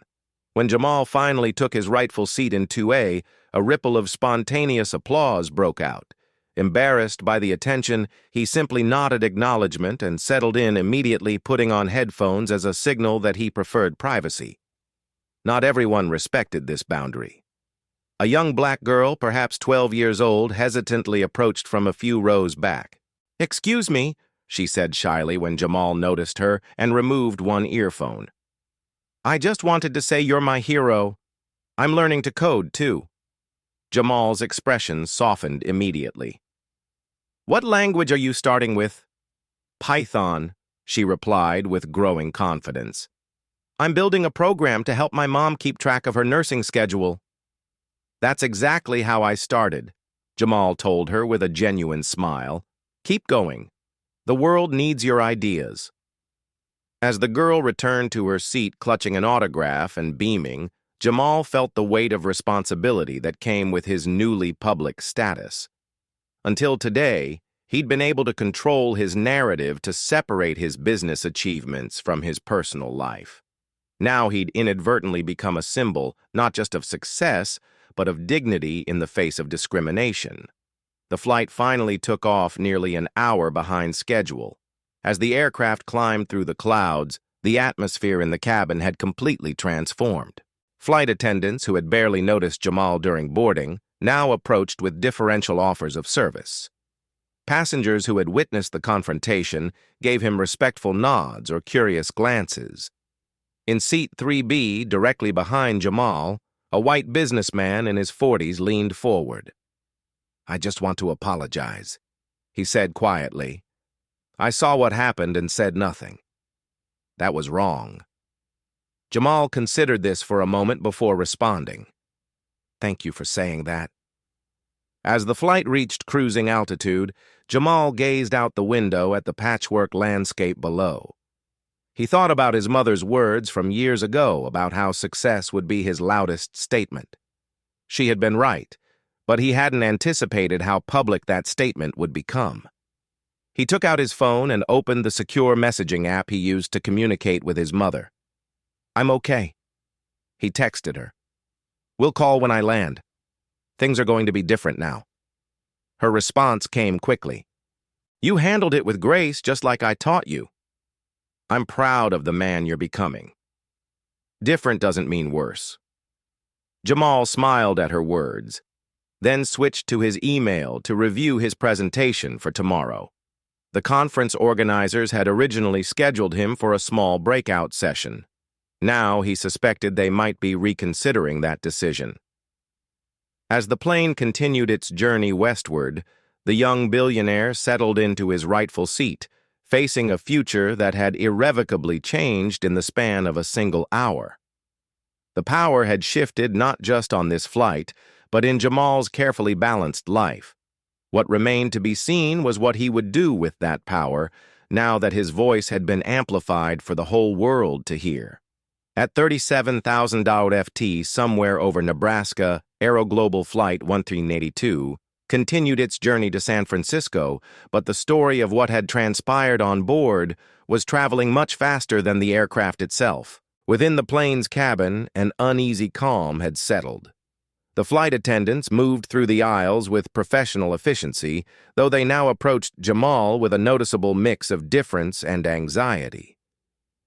When Jamal finally took his rightful seat in 2A, a ripple of spontaneous applause broke out. Embarrassed by the attention, he simply nodded acknowledgement and settled in immediately, putting on headphones as a signal that he preferred privacy. Not everyone respected this boundary. A young black girl, perhaps 12 years old, hesitantly approached from a few rows back. "Excuse me," she said shyly when Jamal noticed her and removed one earphone. "I just wanted to say you're my hero. I'm learning to code, too." Jamal's expression softened immediately. "What language are you starting with?" "Python," she replied with growing confidence. "I'm building a program to help my mom keep track of her nursing schedule." "That's exactly how I started," Jamal told her with a genuine smile. "Keep going. The world needs your ideas." As the girl returned to her seat clutching an autograph and beaming, Jamal felt the weight of responsibility that came with his newly public status. Until today, he'd been able to control his narrative to separate his business achievements from his personal life. Now he'd inadvertently become a symbol not just of success, but of dignity in the face of discrimination. The flight finally took off nearly an hour behind schedule. As the aircraft climbed through the clouds, the atmosphere in the cabin had completely transformed. Flight attendants, who had barely noticed Jamal during boarding, now approached with differential offers of service. Passengers who had witnessed the confrontation gave him respectful nods or curious glances. In seat 3B, directly behind Jamal, a white businessman in his 40s leaned forward. "I just want to apologize," he said quietly. "I saw what happened and said nothing. That was wrong." Jamal considered this for a moment before responding. "Thank you for saying that." As the flight reached cruising altitude, Jamal gazed out the window at the patchwork landscape below. He thought about his mother's words from years ago about how success would be his loudest statement. She had been right, but he hadn't anticipated how public that statement would become. He took out his phone and opened the secure messaging app he used to communicate with his mother. "I'm okay," he texted her. "We'll call when I land. Things are going to be different now." Her response came quickly. "You handled it with grace, just like I taught you. I'm proud of the man you're becoming." Different doesn't mean worse. Jamal smiled at her words, then switched to his email to review his presentation for tomorrow. The conference organizers had originally scheduled him for a small breakout session. Now he suspected they might be reconsidering that decision. As the plane continued its journey westward, the young billionaire settled into his rightful seat, facing a future that had irrevocably changed in the span of a single hour. The power had shifted not just on this flight, but in Jamal's carefully balanced life. What remained to be seen was what he would do with that power, now that his voice had been amplified for the whole world to hear. At 37,000 FT somewhere over Nebraska, Aeroglobal Flight 1382 continued its journey to San Francisco, but the story of what had transpired on board was traveling much faster than the aircraft itself. Within the plane's cabin, an uneasy calm had settled. The flight attendants moved through the aisles with professional efficiency, though they now approached Jamal with a noticeable mix of difference and anxiety.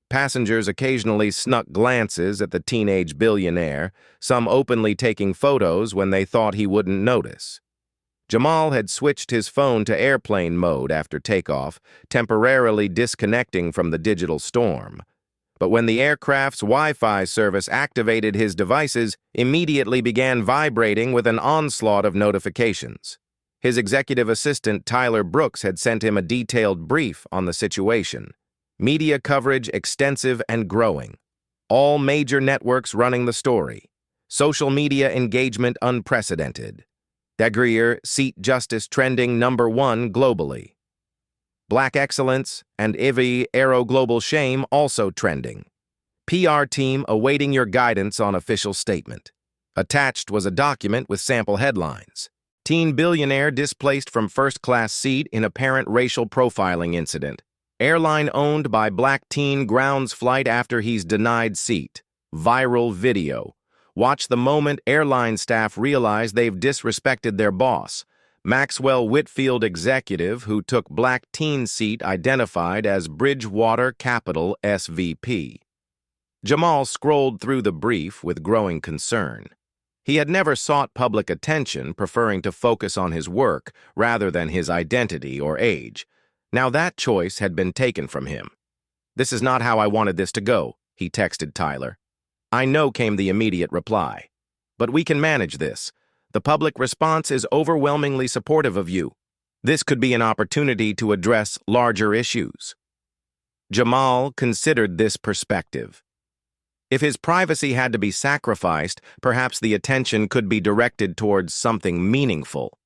Passengers occasionally snuck glances at the teenage billionaire, some openly taking photos when they thought he wouldn't notice. Jamal had switched his phone to airplane mode after takeoff, temporarily disconnecting from the digital storm. But when the aircraft's Wi-Fi service activated, his devices immediately began vibrating with an onslaught of notifications. His executive assistant, Tyler Brooks, had sent him a detailed brief on the situation. Media coverage extensive and growing. All major networks running the story. Social media engagement unprecedented. Degrier seat justice trending #1 globally. Black excellence and Ivy Aero global shame also trending. PR team awaiting your guidance on official statement. Attached was a document with sample headlines. Teen billionaire displaced from first-class seat in apparent racial profiling incident. Airline owned by black teen grounds flight after he's denied seat. Viral video. Watch the moment airline staff realize they've disrespected their boss. Maxwell Whitfield executive who took black teen seat identified as Bridgewater Capital SVP. Jamal scrolled through the brief with growing concern. He had never sought public attention, preferring to focus on his work rather than his identity or age. Now that choice had been taken from him. "This is not how I wanted this to go," he texted Tyler. "I know," came the immediate reply. "But we can manage this. The public response is overwhelmingly supportive of you. This could be an opportunity to address larger issues." Jamal considered this perspective. If his privacy had to be sacrificed, perhaps the attention could be directed towards something meaningful.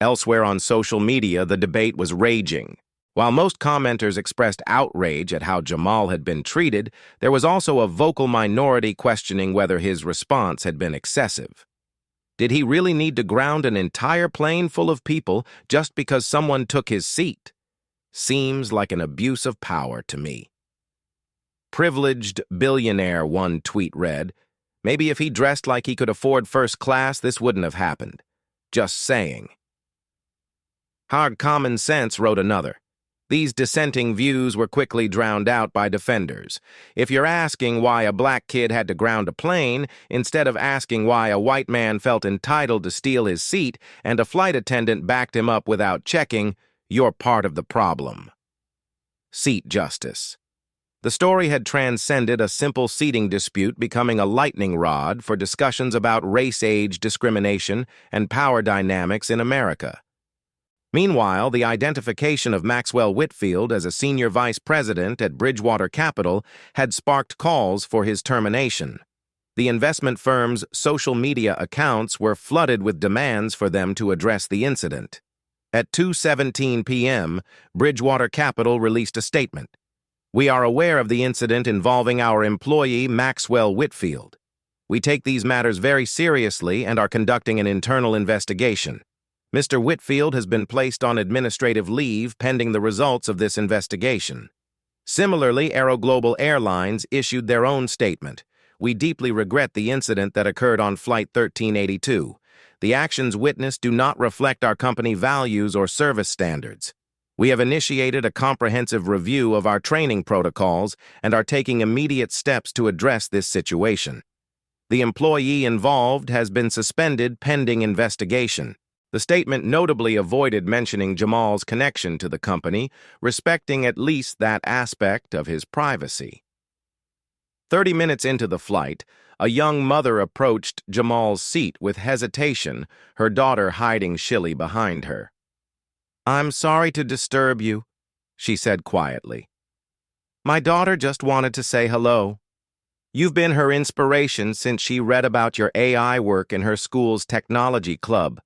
Elsewhere on social media, the debate was raging. While most commenters expressed outrage at how Jamal had been treated, there was also a vocal minority questioning whether his response had been excessive. Did he really need to ground an entire plane full of people just because someone took his seat? Seems like an abuse of power to me. Privileged billionaire, one tweet read. Maybe if he dressed like he could afford first class, this wouldn't have happened. Just saying. Hard common sense, wrote another. These dissenting views were quickly drowned out by defenders. If you're asking why a black kid had to ground a plane, instead of asking why a white man felt entitled to steal his seat and a flight attendant backed him up without checking, you're part of the problem. Seat justice. The story had transcended a simple seating dispute, becoming a lightning rod for discussions about race-age discrimination and power dynamics in America. Meanwhile, the identification of Maxwell Whitfield as a senior vice president at Bridgewater Capital had sparked calls for his termination. The investment firm's social media accounts were flooded with demands for them to address the incident. At 2:17 p.m., Bridgewater Capital released a statement. "We are aware of the incident involving our employee Maxwell Whitfield. We take these matters very seriously and are conducting an internal investigation. Mr. Whitfield has been placed on administrative leave pending the results of this investigation." Similarly, Aeroglobal Airlines issued their own statement. "We deeply regret the incident that occurred on Flight 1382. The actions witnessed do not reflect our company values or service standards. We have initiated a comprehensive review of our training protocols and are taking immediate steps to address this situation. The employee involved has been suspended pending investigation." The statement notably avoided mentioning Jamal's connection to the company, respecting at least that aspect of his privacy. 30 minutes into the flight, a young mother approached Jamal's seat with hesitation, her daughter hiding shilly behind her. "I'm sorry to disturb you," she said quietly. My daughter just wanted to say hello. You've been her inspiration since she read about your AI work in her school's technology club.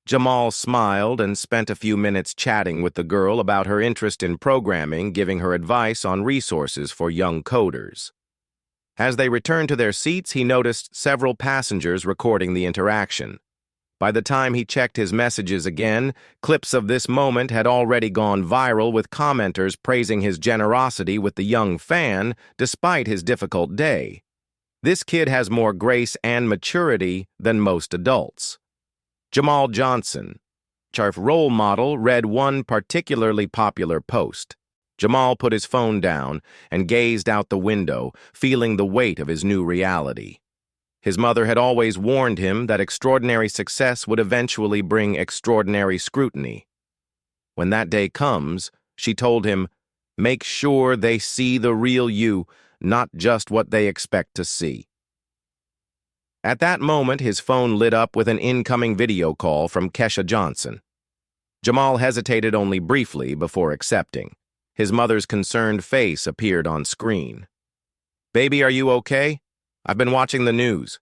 Jamal smiled and spent a few minutes chatting with the girl about her interest in programming, giving her advice on resources for young coders. As they returned to their seats, he noticed several passengers recording the interaction. By the time he checked his messages again, clips of this moment had already gone viral with commenters praising his generosity with the young fan despite his difficult day. This kid has more grace and maturity than most adults. Jamal Johnson, chief role model, read one particularly popular post. Jamal put his phone down and gazed out the window, feeling the weight of his new reality. His mother had always warned him that extraordinary success would eventually bring extraordinary scrutiny. When that day comes, she told him, make sure they see the real you, not just what they expect to see. At that moment, his phone lit up with an incoming video call from Kesha Johnson. Jamal hesitated only briefly before accepting. His mother's concerned face appeared on screen. Baby, are you okay? I've been watching the news.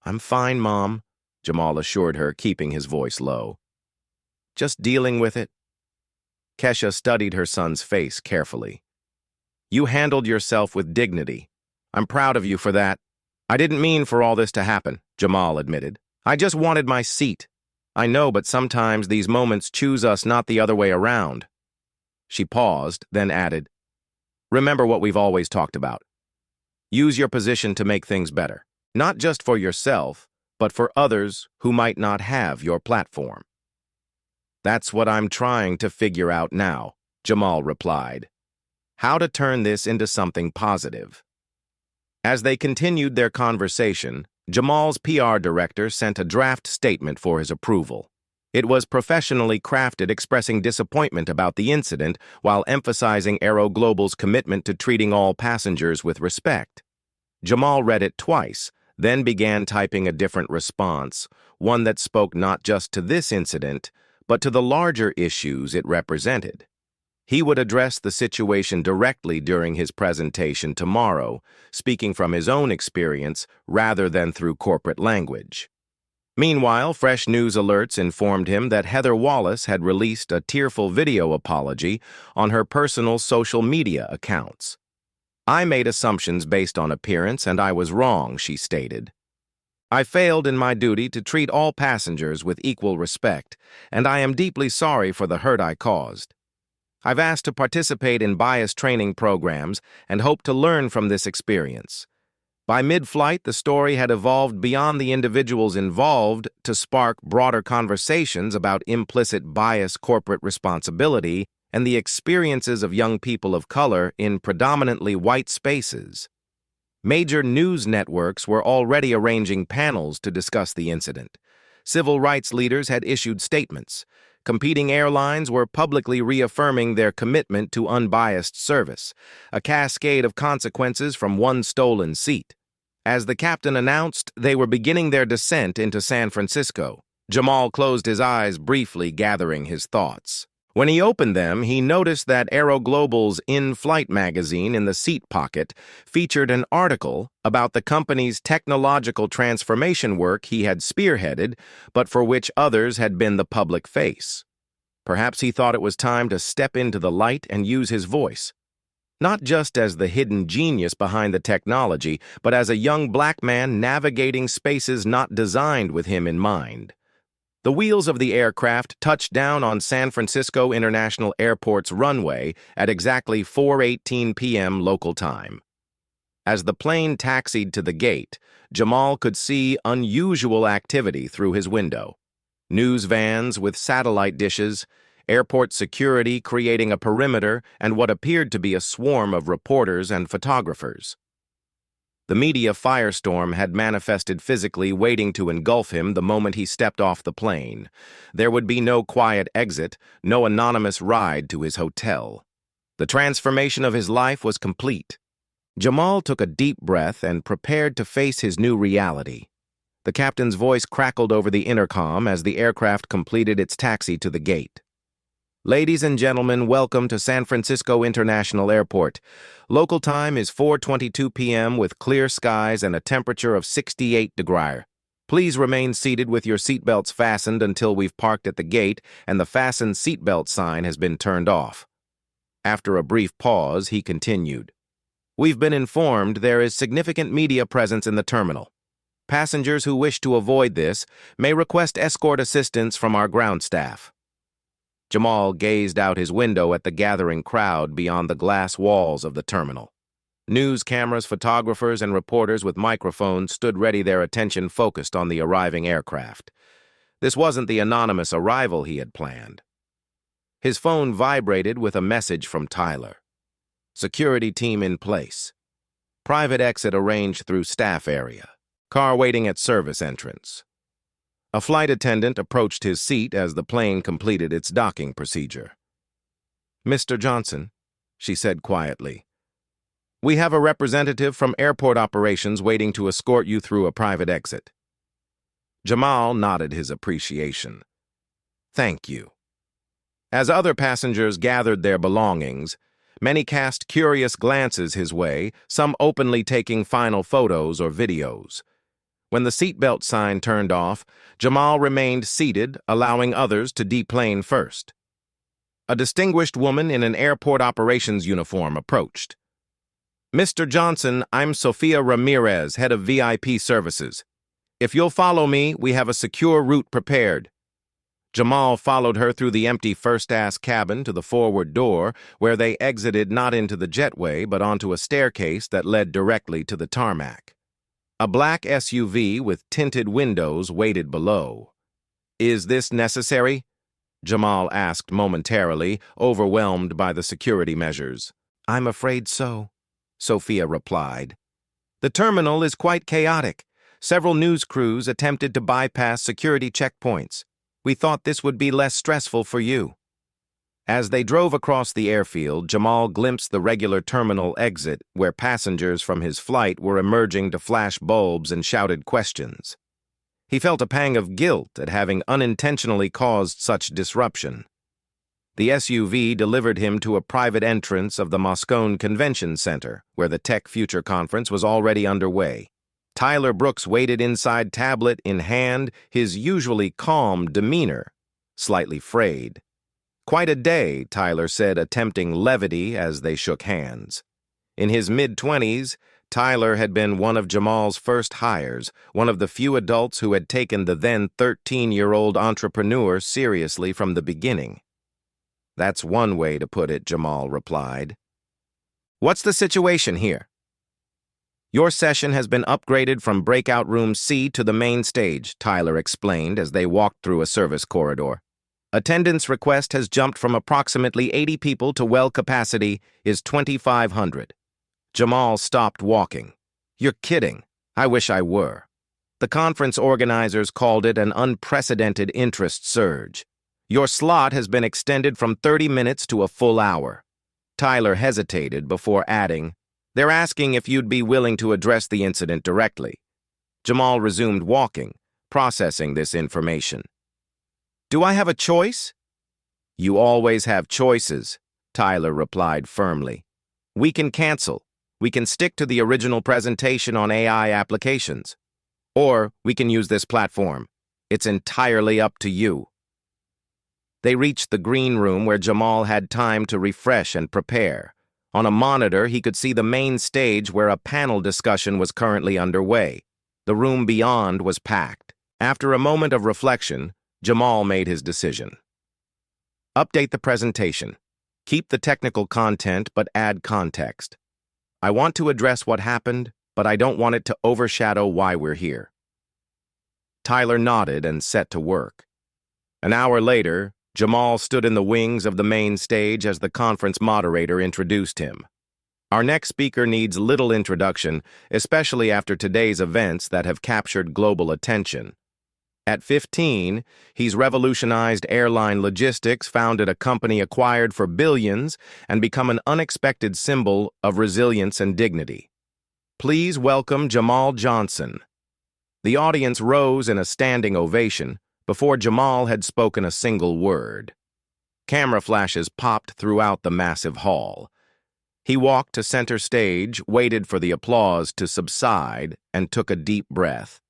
I'm fine, Mom, Jamal assured her, keeping his voice low. Just dealing with it. Kesha studied her son's face carefully. You handled yourself with dignity. I'm proud of you for that. I didn't mean for all this to happen, Jamal admitted. I just wanted my seat. I know, but sometimes these moments choose us, not the other way around. She paused, then added, remember what we've always talked about. Use your position to make things better, not just for yourself, but for others who might not have your platform. That's what I'm trying to figure out now, Jamal replied. How to turn this into something positive. As they continued their conversation, Jamal's PR director sent a draft statement for his approval. It was professionally crafted, expressing disappointment about the incident while emphasizing Aero Global's commitment to treating all passengers with respect. Jamal read it twice, then began typing a different response, one that spoke not just to this incident, but to the larger issues it represented. He would address the situation directly during his presentation tomorrow, speaking from his own experience rather than through corporate language. Meanwhile, fresh news alerts informed him that Heather Wallace had released a tearful video apology on her personal social media accounts. I made assumptions based on appearance, and I was wrong, she stated. I failed in my duty to treat all passengers with equal respect, and I am deeply sorry for the hurt I caused. I've asked to participate in bias training programs and hope to learn from this experience. By mid-flight, the story had evolved beyond the individuals involved to spark broader conversations about implicit bias, corporate responsibility, and the experiences of young people of color in predominantly white spaces. Major news networks were already arranging panels to discuss the incident. Civil rights leaders had issued statements. Competing airlines were publicly reaffirming their commitment to unbiased service, a cascade of consequences from one stolen seat. As the captain announced, they were beginning their descent into San Francisco. Jamal closed his eyes briefly, gathering his thoughts. When he opened them, he noticed that Aero Global's in-flight magazine in the seat pocket featured an article about the company's technological transformation work he had spearheaded, but for which others had been the public face. Perhaps he thought it was time to step into the light and use his voice, not just as the hidden genius behind the technology, but as a young black man navigating spaces not designed with him in mind. The wheels of the aircraft touched down on San Francisco International Airport's runway at exactly 4:18 p.m. local time. As the plane taxied to the gate, Jamal could see unusual activity through his window. News vans with satellite dishes, airport security creating a perimeter, and what appeared to be a swarm of reporters and photographers. The media firestorm had manifested physically, waiting to engulf him the moment he stepped off the plane. There would be no quiet exit, no anonymous ride to his hotel. The transformation of his life was complete. Jamal took a deep breath and prepared to face his new reality. The captain's voice crackled over the intercom as the aircraft completed its taxi to the gate. Ladies and gentlemen, welcome to San Francisco International Airport. Local time is 4:22 p.m. with clear skies and a temperature of 68 degrees. Please remain seated with your seatbelts fastened until we've parked at the gate and the fasten seatbelt sign has been turned off. After a brief pause, he continued. We've been informed there is significant media presence in the terminal. Passengers who wish to avoid this may request escort assistance from our ground staff. Jamal gazed out his window at the gathering crowd beyond the glass walls of the terminal. News cameras, photographers, and reporters with microphones stood ready, their attention focused on the arriving aircraft. This wasn't the anonymous arrival he had planned. His phone vibrated with a message from Tyler. Security team in place. Private exit arranged through staff area. Car waiting at service entrance. A flight attendant approached his seat as the plane completed its docking procedure. "Mr. Johnson," she said quietly, "we have a representative from airport operations waiting to escort you through a private exit." Jamal nodded his appreciation. "Thank you." As other passengers gathered their belongings, many cast curious glances his way, some openly taking final photos or videos. When the seatbelt sign turned off, Jamal remained seated, allowing others to deplane first. A distinguished woman in an airport operations uniform approached. "Mr. Johnson, I'm Sofia Ramirez, head of VIP services. If you'll follow me, we have a secure route prepared." Jamal followed her through the empty first-class cabin to the forward door, where they exited not into the jetway but onto a staircase that led directly to the tarmac. A black SUV with tinted windows waited below. "Is this necessary?" Jamal asked momentarily, overwhelmed by the security measures. "I'm afraid so," Sophia replied. "The terminal is quite chaotic. Several news crews attempted to bypass security checkpoints. We thought this would be less stressful for you." As they drove across the airfield, Jamal glimpsed the regular terminal exit where passengers from his flight were emerging to flash bulbs and shouted questions. He felt a pang of guilt at having unintentionally caused such disruption. The SUV delivered him to a private entrance of the Moscone Convention Center, where the Tech Future Conference was already underway. Tyler Brooks waited inside, tablet in hand, his usually calm demeanor slightly frayed. "Quite a day," Tyler said, attempting levity as they shook hands. In his mid-20s, Tyler had been one of Jamal's first hires, one of the few adults who had taken the then 13-year-old entrepreneur seriously from the beginning. "That's one way to put it," Jamal replied. "What's the situation here?" "Your session has been upgraded from breakout room C to the main stage," Tyler explained as they walked through a service corridor. "Attendance request has jumped from approximately 80 people to well capacity is 2,500. Jamal stopped walking. "You're kidding. I wish I were." The conference organizers called it an unprecedented interest surge. "Your slot has been extended from 30 minutes to a full hour." Tyler hesitated before adding, "They're asking if you'd be willing to address the incident directly." Jamal resumed walking, processing this information. "Do I have a choice?" "You always have choices," Tyler replied firmly. "We can cancel. We can stick to the original presentation on AI applications. Or we can use this platform. It's entirely up to you." They reached the green room where Jamal had time to refresh and prepare. On a monitor, he could see the main stage where a panel discussion was currently underway. The room beyond was packed. After a moment of reflection, Jamal made his decision. "Update the presentation. Keep the technical content, but add context. I want to address what happened, but I don't want it to overshadow why we're here." Tyler nodded and set to work. An hour later, Jamal stood in the wings of the main stage as the conference moderator introduced him. "Our next speaker needs little introduction, especially after today's events that have captured global attention. At 15, he's revolutionized airline logistics, founded a company acquired for billions, and become an unexpected symbol of resilience and dignity. Please welcome Jamal Johnson." The audience rose in a standing ovation before Jamal had spoken a single word. Camera flashes popped throughout the massive hall. He walked to center stage, waited for the applause to subside, and took a deep breath.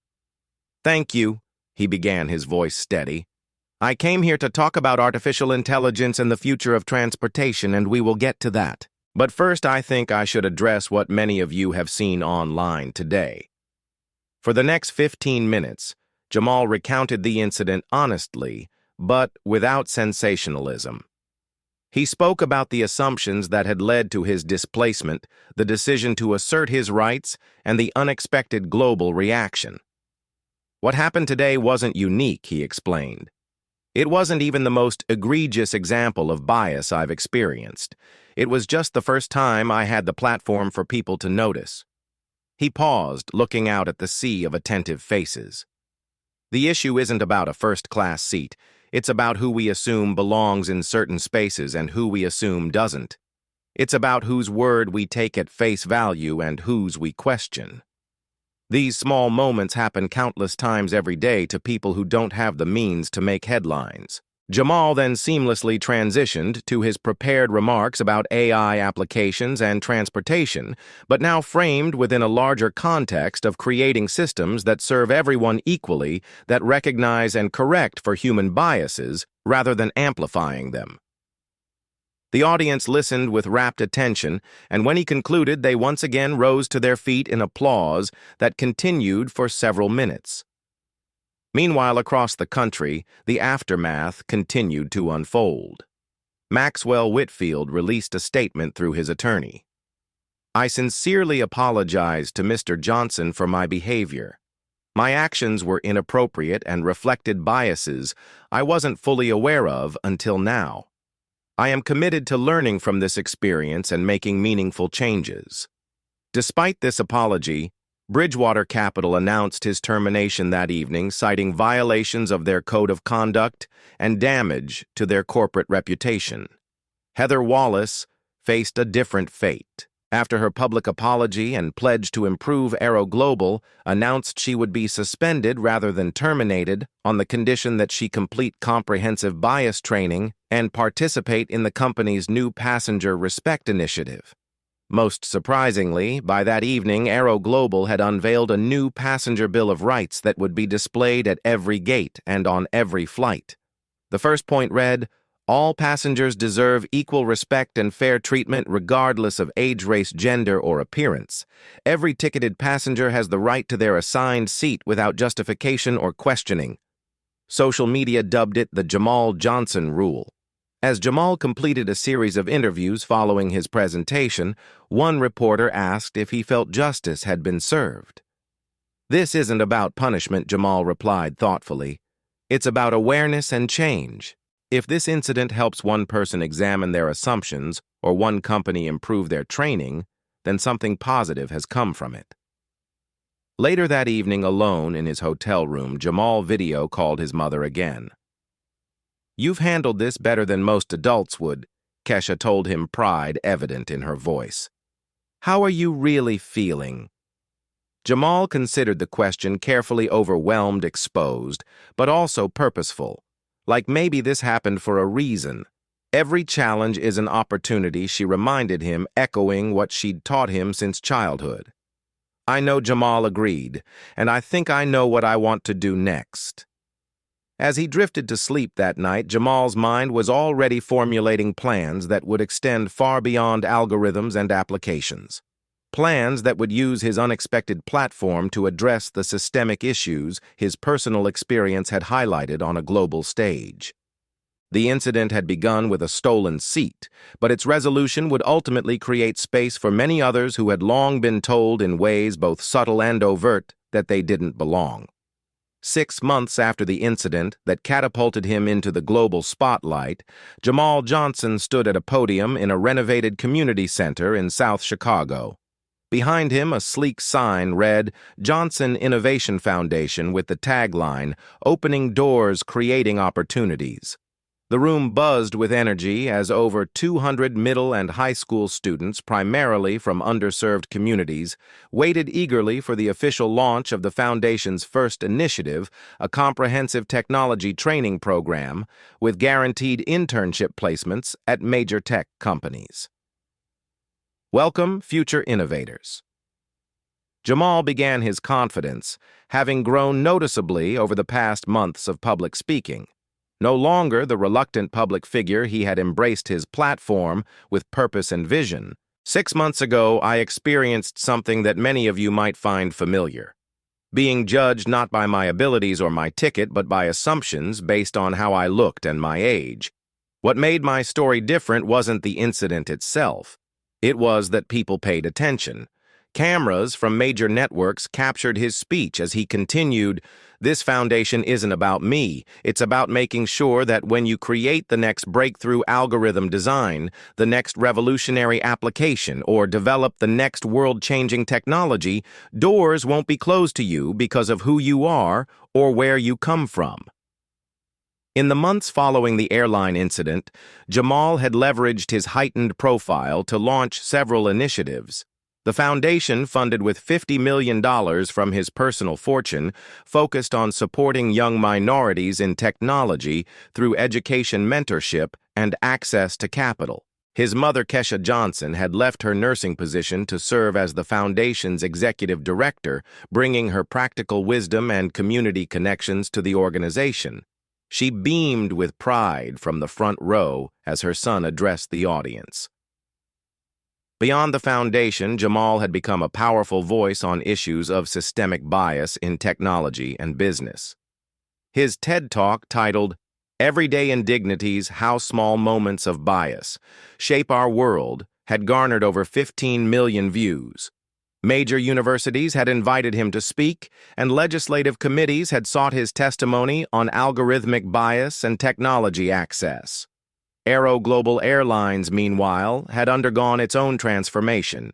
"Thank you," he began, his voice steady. "I came here to talk about artificial intelligence and the future of transportation, and we will get to that. But first, I think I should address what many of you have seen online today." For the next 15 minutes, Jamal recounted the incident honestly, but without sensationalism. He spoke about the assumptions that had led to his displacement, the decision to assert his rights, and the unexpected global reaction. What happened today wasn't unique, he explained. It wasn't even the most egregious example of bias I've experienced. It was just the first time I had the platform for people to notice. He paused, looking out at the sea of attentive faces. The issue isn't about a first-class seat. It's about who we assume belongs in certain spaces and who we assume doesn't. It's about whose word we take at face value and whose we question. These small moments happen countless times every day to people who don't have the means to make headlines. Jamal then seamlessly transitioned to his prepared remarks about AI applications and transportation, but now framed within a larger context of creating systems that serve everyone equally, that recognize and correct for human biases rather than amplifying them. The audience listened with rapt attention, and when he concluded, they once again rose to their feet in applause that continued for several minutes. Meanwhile, across the country, the aftermath continued to unfold. Maxwell Whitfield released a statement through his attorney. "I sincerely apologize to Mr. Johnson for my behavior. My actions were inappropriate and reflected biases I wasn't fully aware of until now. I am committed to learning from this experience and making meaningful changes." Despite this apology, Bridgewater Capital announced his termination that evening, citing violations of their code of conduct and damage to their corporate reputation. Heather Wallace faced a different fate. After her public apology and pledge to improve Aero Global, announced she would be suspended rather than terminated on the condition that she complete comprehensive bias training and participate in the company's new Passenger Respect initiative. Most surprisingly, by that evening, Aero Global had unveiled a new passenger Bill of Rights that would be displayed at every gate and on every flight. The first point read, "All passengers deserve equal respect and fair treatment regardless of age, race, gender, or appearance. Every ticketed passenger has the right to their assigned seat without justification or questioning." Social media dubbed it the Jamal Johnson Rule. As Jamal completed a series of interviews following his presentation, one reporter asked if he felt justice had been served. "This isn't about punishment," Jamal replied thoughtfully. "It's about awareness and change. If this incident helps one person examine their assumptions or one company improve their training, then something positive has come from it." Later that evening, alone in his hotel room, Jamal video called his mother again. "You've handled this better than most adults would," Kesha told him, pride evident in her voice. "How are you really feeling?" Jamal considered the question, carefully overwhelmed, exposed, but also purposeful. Like maybe this happened for a reason. Every challenge is an opportunity, she reminded him, echoing what she'd taught him since childhood. "I know," Jamal agreed, "and I think I know what I want to do next." As he drifted to sleep that night, Jamal's mind was already formulating plans that would extend far beyond algorithms and applications. Plans that would use his unexpected platform to address the systemic issues his personal experience had highlighted on a global stage. The incident had begun with a stolen seat, but its resolution would ultimately create space for many others who had long been told in ways both subtle and overt that they didn't belong. 6 months after the incident that catapulted him into the global spotlight, Jamal Johnson stood at a podium in a renovated community center in South Chicago. Behind him, a sleek sign read, "Johnson Innovation Foundation," with the tagline, "Opening doors, creating opportunities." The room buzzed with energy as over 200 middle and high school students, primarily from underserved communities, waited eagerly for the official launch of the Foundation's first initiative, a comprehensive technology training program with guaranteed internship placements at major tech companies. Welcome, future innovators. Jamal began his confidence, having grown noticeably over the past months of public speaking. No longer the reluctant public figure, he had embraced his platform with purpose and vision. 6 months ago, I experienced something that many of you might find familiar. Being judged not by my abilities or my ticket, but by assumptions based on how I looked and my age. What made my story different wasn't the incident itself. It was that people paid attention. Cameras from major networks captured his speech as he continued, "This foundation isn't about me. It's about making sure that when you create the next breakthrough algorithm design, the next revolutionary application, or develop the next world-changing technology, doors won't be closed to you because of who you are or where you come from." In the months following the airline incident, Jamal had leveraged his heightened profile to launch several initiatives. The foundation, funded with $50 million from his personal fortune, focused on supporting young minorities in technology through education mentorship and access to capital. His mother, Kesha Johnson, had left her nursing position to serve as the foundation's executive director, bringing her practical wisdom and community connections to the organization. She beamed with pride from the front row as her son addressed the audience. Beyond the foundation, Jamal had become a powerful voice on issues of systemic bias in technology and business. His TED Talk, titled "Everyday Indignities: How Small Moments of Bias Shape Our World," had garnered over 15 million views. Major universities had invited him to speak, and legislative committees had sought his testimony on algorithmic bias and technology access. Aero Global Airlines, meanwhile, had undergone its own transformation.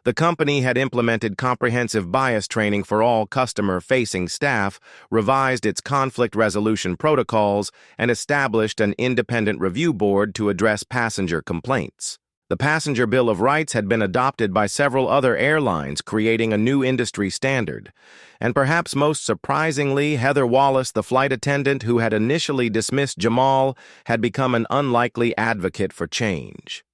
The company had implemented comprehensive bias training for all customer-facing staff, revised its conflict resolution protocols, and established an independent review board to address passenger complaints. The Passenger Bill of Rights had been adopted by several other airlines, creating a new industry standard. And perhaps most surprisingly, Heather Wallace, the flight attendant who had initially dismissed Jamal, had become an unlikely advocate for change.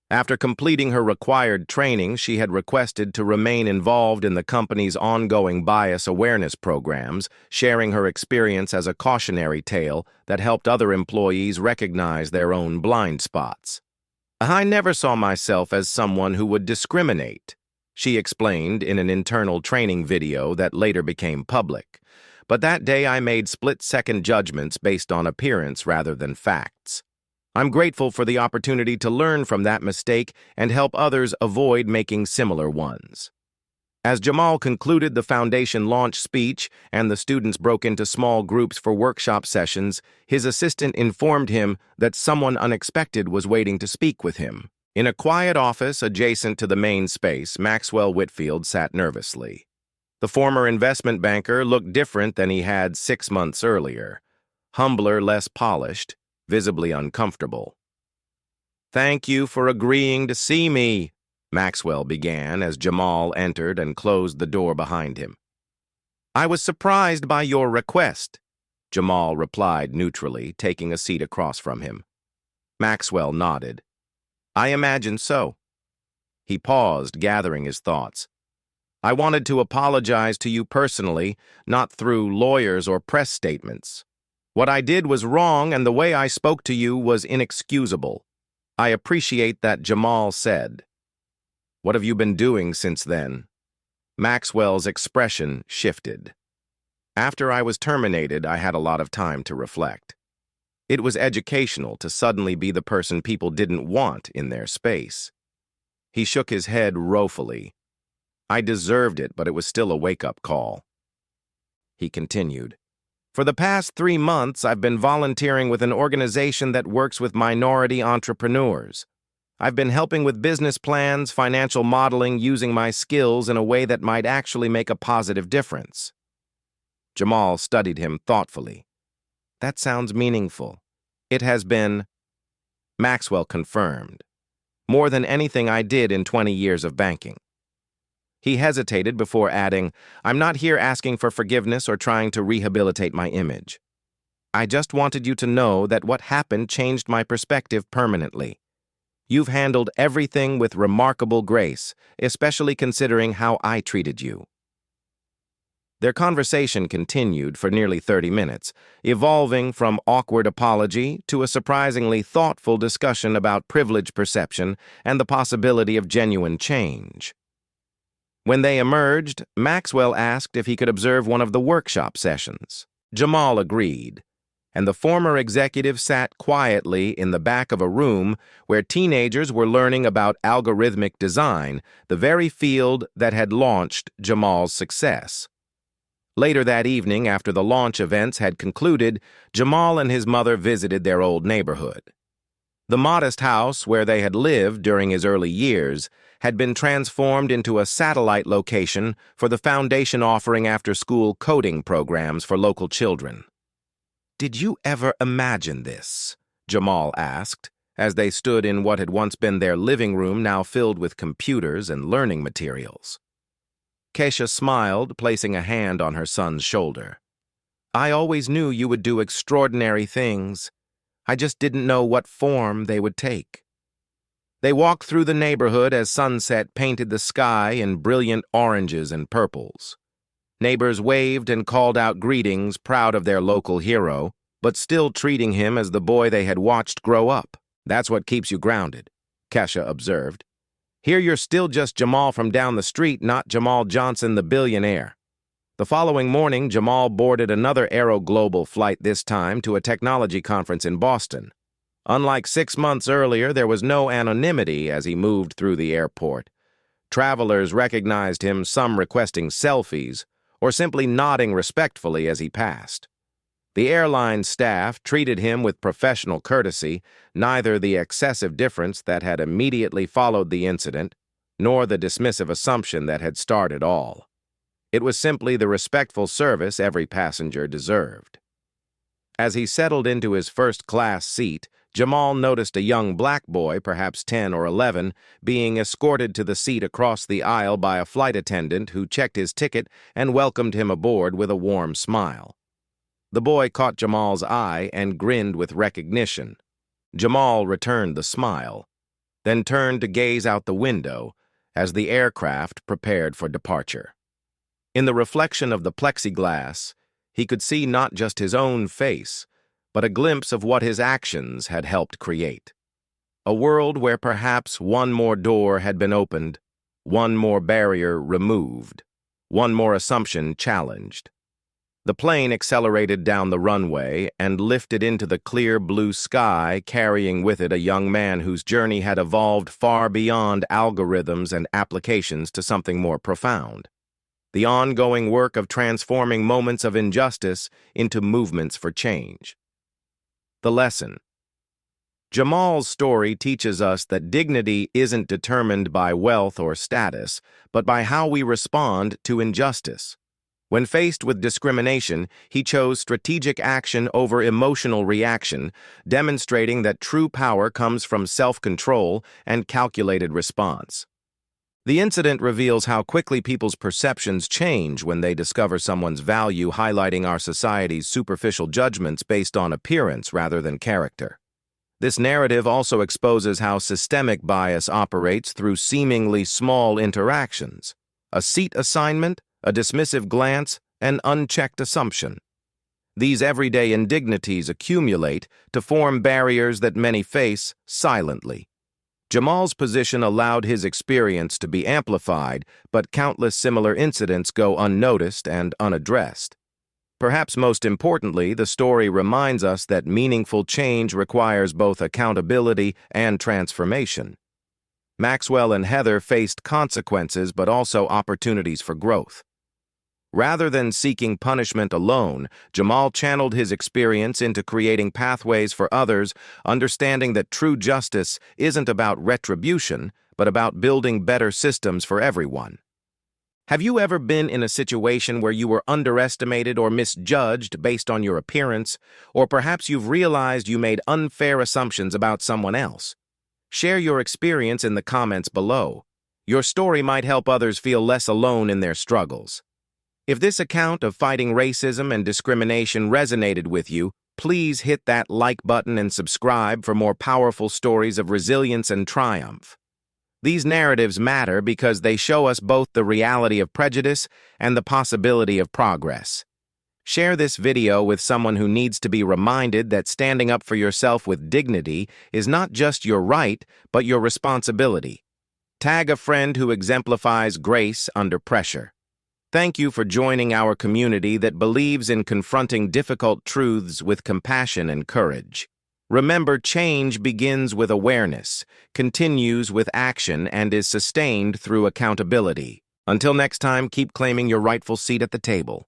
After completing her required training, she had requested to remain involved in the company's ongoing bias awareness programs, sharing her experience as a cautionary tale that helped other employees recognize their own blind spots. "I never saw myself as someone who would discriminate," she explained in an internal training video that later became public. "But that day I made split-second judgments based on appearance rather than facts. I'm grateful for the opportunity to learn from that mistake and help others avoid making similar ones." As Jamal concluded the foundation launch speech and the students broke into small groups for workshop sessions, his assistant informed him that someone unexpected was waiting to speak with him. In a quiet office adjacent to the main space, Maxwell Whitfield sat nervously. The former investment banker looked different than he had 6 months earlier. Humbler, less polished, visibly uncomfortable. "Thank you for agreeing to see me," Maxwell began as Jamal entered and closed the door behind him. "I was surprised by your request," Jamal replied neutrally, taking a seat across from him. Maxwell nodded. "I imagine so." He paused, gathering his thoughts. "I wanted to apologize to you personally, not through lawyers or press statements. What I did was wrong, and the way I spoke to you was inexcusable. I appreciate that," Jamal said. "What have you been doing since then?" Maxwell's expression shifted. "After I was terminated, I had a lot of time to reflect. It was educational to suddenly be the person people didn't want in their space." He shook his head woefully. "I deserved it, but it was still a wake-up call." He continued. "For the past 3 months, I've been volunteering with an organization that works with minority entrepreneurs. I've been helping with business plans, financial modeling, using my skills in a way that might actually make a positive difference." Jamal studied him thoughtfully. "That sounds meaningful. It has been, Maxwell confirmed, more than anything I did in 20 years of banking. He hesitated before adding, I'm not here asking for forgiveness or trying to rehabilitate my image. I just wanted you to know that what happened changed my perspective permanently. You've handled everything with remarkable grace, especially considering how I treated you. Their conversation continued for nearly 30 minutes, evolving from awkward apology to a surprisingly thoughtful discussion about privilege perception and the possibility of genuine change. When they emerged, Maxwell asked if he could observe one of the workshop sessions. Jamal agreed, and the former executive sat quietly in the back of a room where teenagers were learning about algorithmic design, the very field that had launched Jamal's success. Later that evening, after the launch events had concluded, Jamal and his mother visited their old neighborhood. The modest house where they had lived during his early years had been transformed into a satellite location for the foundation offering after-school coding programs for local children. Did you ever imagine this? Jamal asked, as they stood in what had once been their living room, now filled with computers and learning materials. Keisha smiled, placing a hand on her son's shoulder. I always knew you would do extraordinary things. I just didn't know what form they would take. They walked through the neighborhood as sunset painted the sky in brilliant oranges and purples. Neighbors waved and called out greetings, proud of their local hero, but still treating him as the boy they had watched grow up. That's what keeps you grounded, Kesha observed. Here you're still just Jamal from down the street, not Jamal Johnson, the billionaire. The following morning, Jamal boarded another Aero Global flight, this time to a technology conference in Boston. Unlike 6 months earlier, there was no anonymity as he moved through the airport. Travelers recognized him, some requesting selfies, or simply nodding respectfully as he passed. The airline staff treated him with professional courtesy, neither the excessive difference that had immediately followed the incident, nor the dismissive assumption that had started all. It was simply the respectful service every passenger deserved. As he settled into his first-class seat, Jamal noticed a young black boy, perhaps 10 or 11, being escorted to the seat across the aisle by a flight attendant who checked his ticket and welcomed him aboard with a warm smile. The boy caught Jamal's eye and grinned with recognition. Jamal returned the smile, then turned to gaze out the window as the aircraft prepared for departure. In the reflection of the plexiglass, he could see not just his own face, but a glimpse of what his actions had helped create. A world where perhaps one more door had been opened, one more barrier removed, one more assumption challenged. The plane accelerated down the runway and lifted into the clear blue sky, carrying with it a young man whose journey had evolved far beyond algorithms and applications to something more profound. The ongoing work of transforming moments of injustice into movements for change. The lesson. Jamal's story teaches us that dignity isn't determined by wealth or status, but by how we respond to injustice. When faced with discrimination, he chose strategic action over emotional reaction, demonstrating that true power comes from self-control and calculated response. The incident reveals how quickly people's perceptions change when they discover someone's value, highlighting our society's superficial judgments based on appearance rather than character. This narrative also exposes how systemic bias operates through seemingly small interactions. A seat assignment, a dismissive glance, an unchecked assumption. These everyday indignities accumulate to form barriers that many face silently. Jamal's position allowed his experience to be amplified, but countless similar incidents go unnoticed and unaddressed. Perhaps most importantly, the story reminds us that meaningful change requires both accountability and transformation. Maxwell and Heather faced consequences but also opportunities for growth. Rather than seeking punishment alone, Jamal channeled his experience into creating pathways for others, understanding that true justice isn't about retribution, but about building better systems for everyone. Have you ever been in a situation where you were underestimated or misjudged based on your appearance, or perhaps you've realized you made unfair assumptions about someone else? Share your experience in the comments below. Your story might help others feel less alone in their struggles. If this account of fighting racism and discrimination resonated with you, please hit that like button and subscribe for more powerful stories of resilience and triumph. These narratives matter because they show us both the reality of prejudice and the possibility of progress. Share this video with someone who needs to be reminded that standing up for yourself with dignity is not just your right, but your responsibility. Tag a friend who exemplifies grace under pressure. Thank you for joining our community that believes in confronting difficult truths with compassion and courage. Remember, change begins with awareness, continues with action, and is sustained through accountability. Until next time, keep claiming your rightful seat at the table.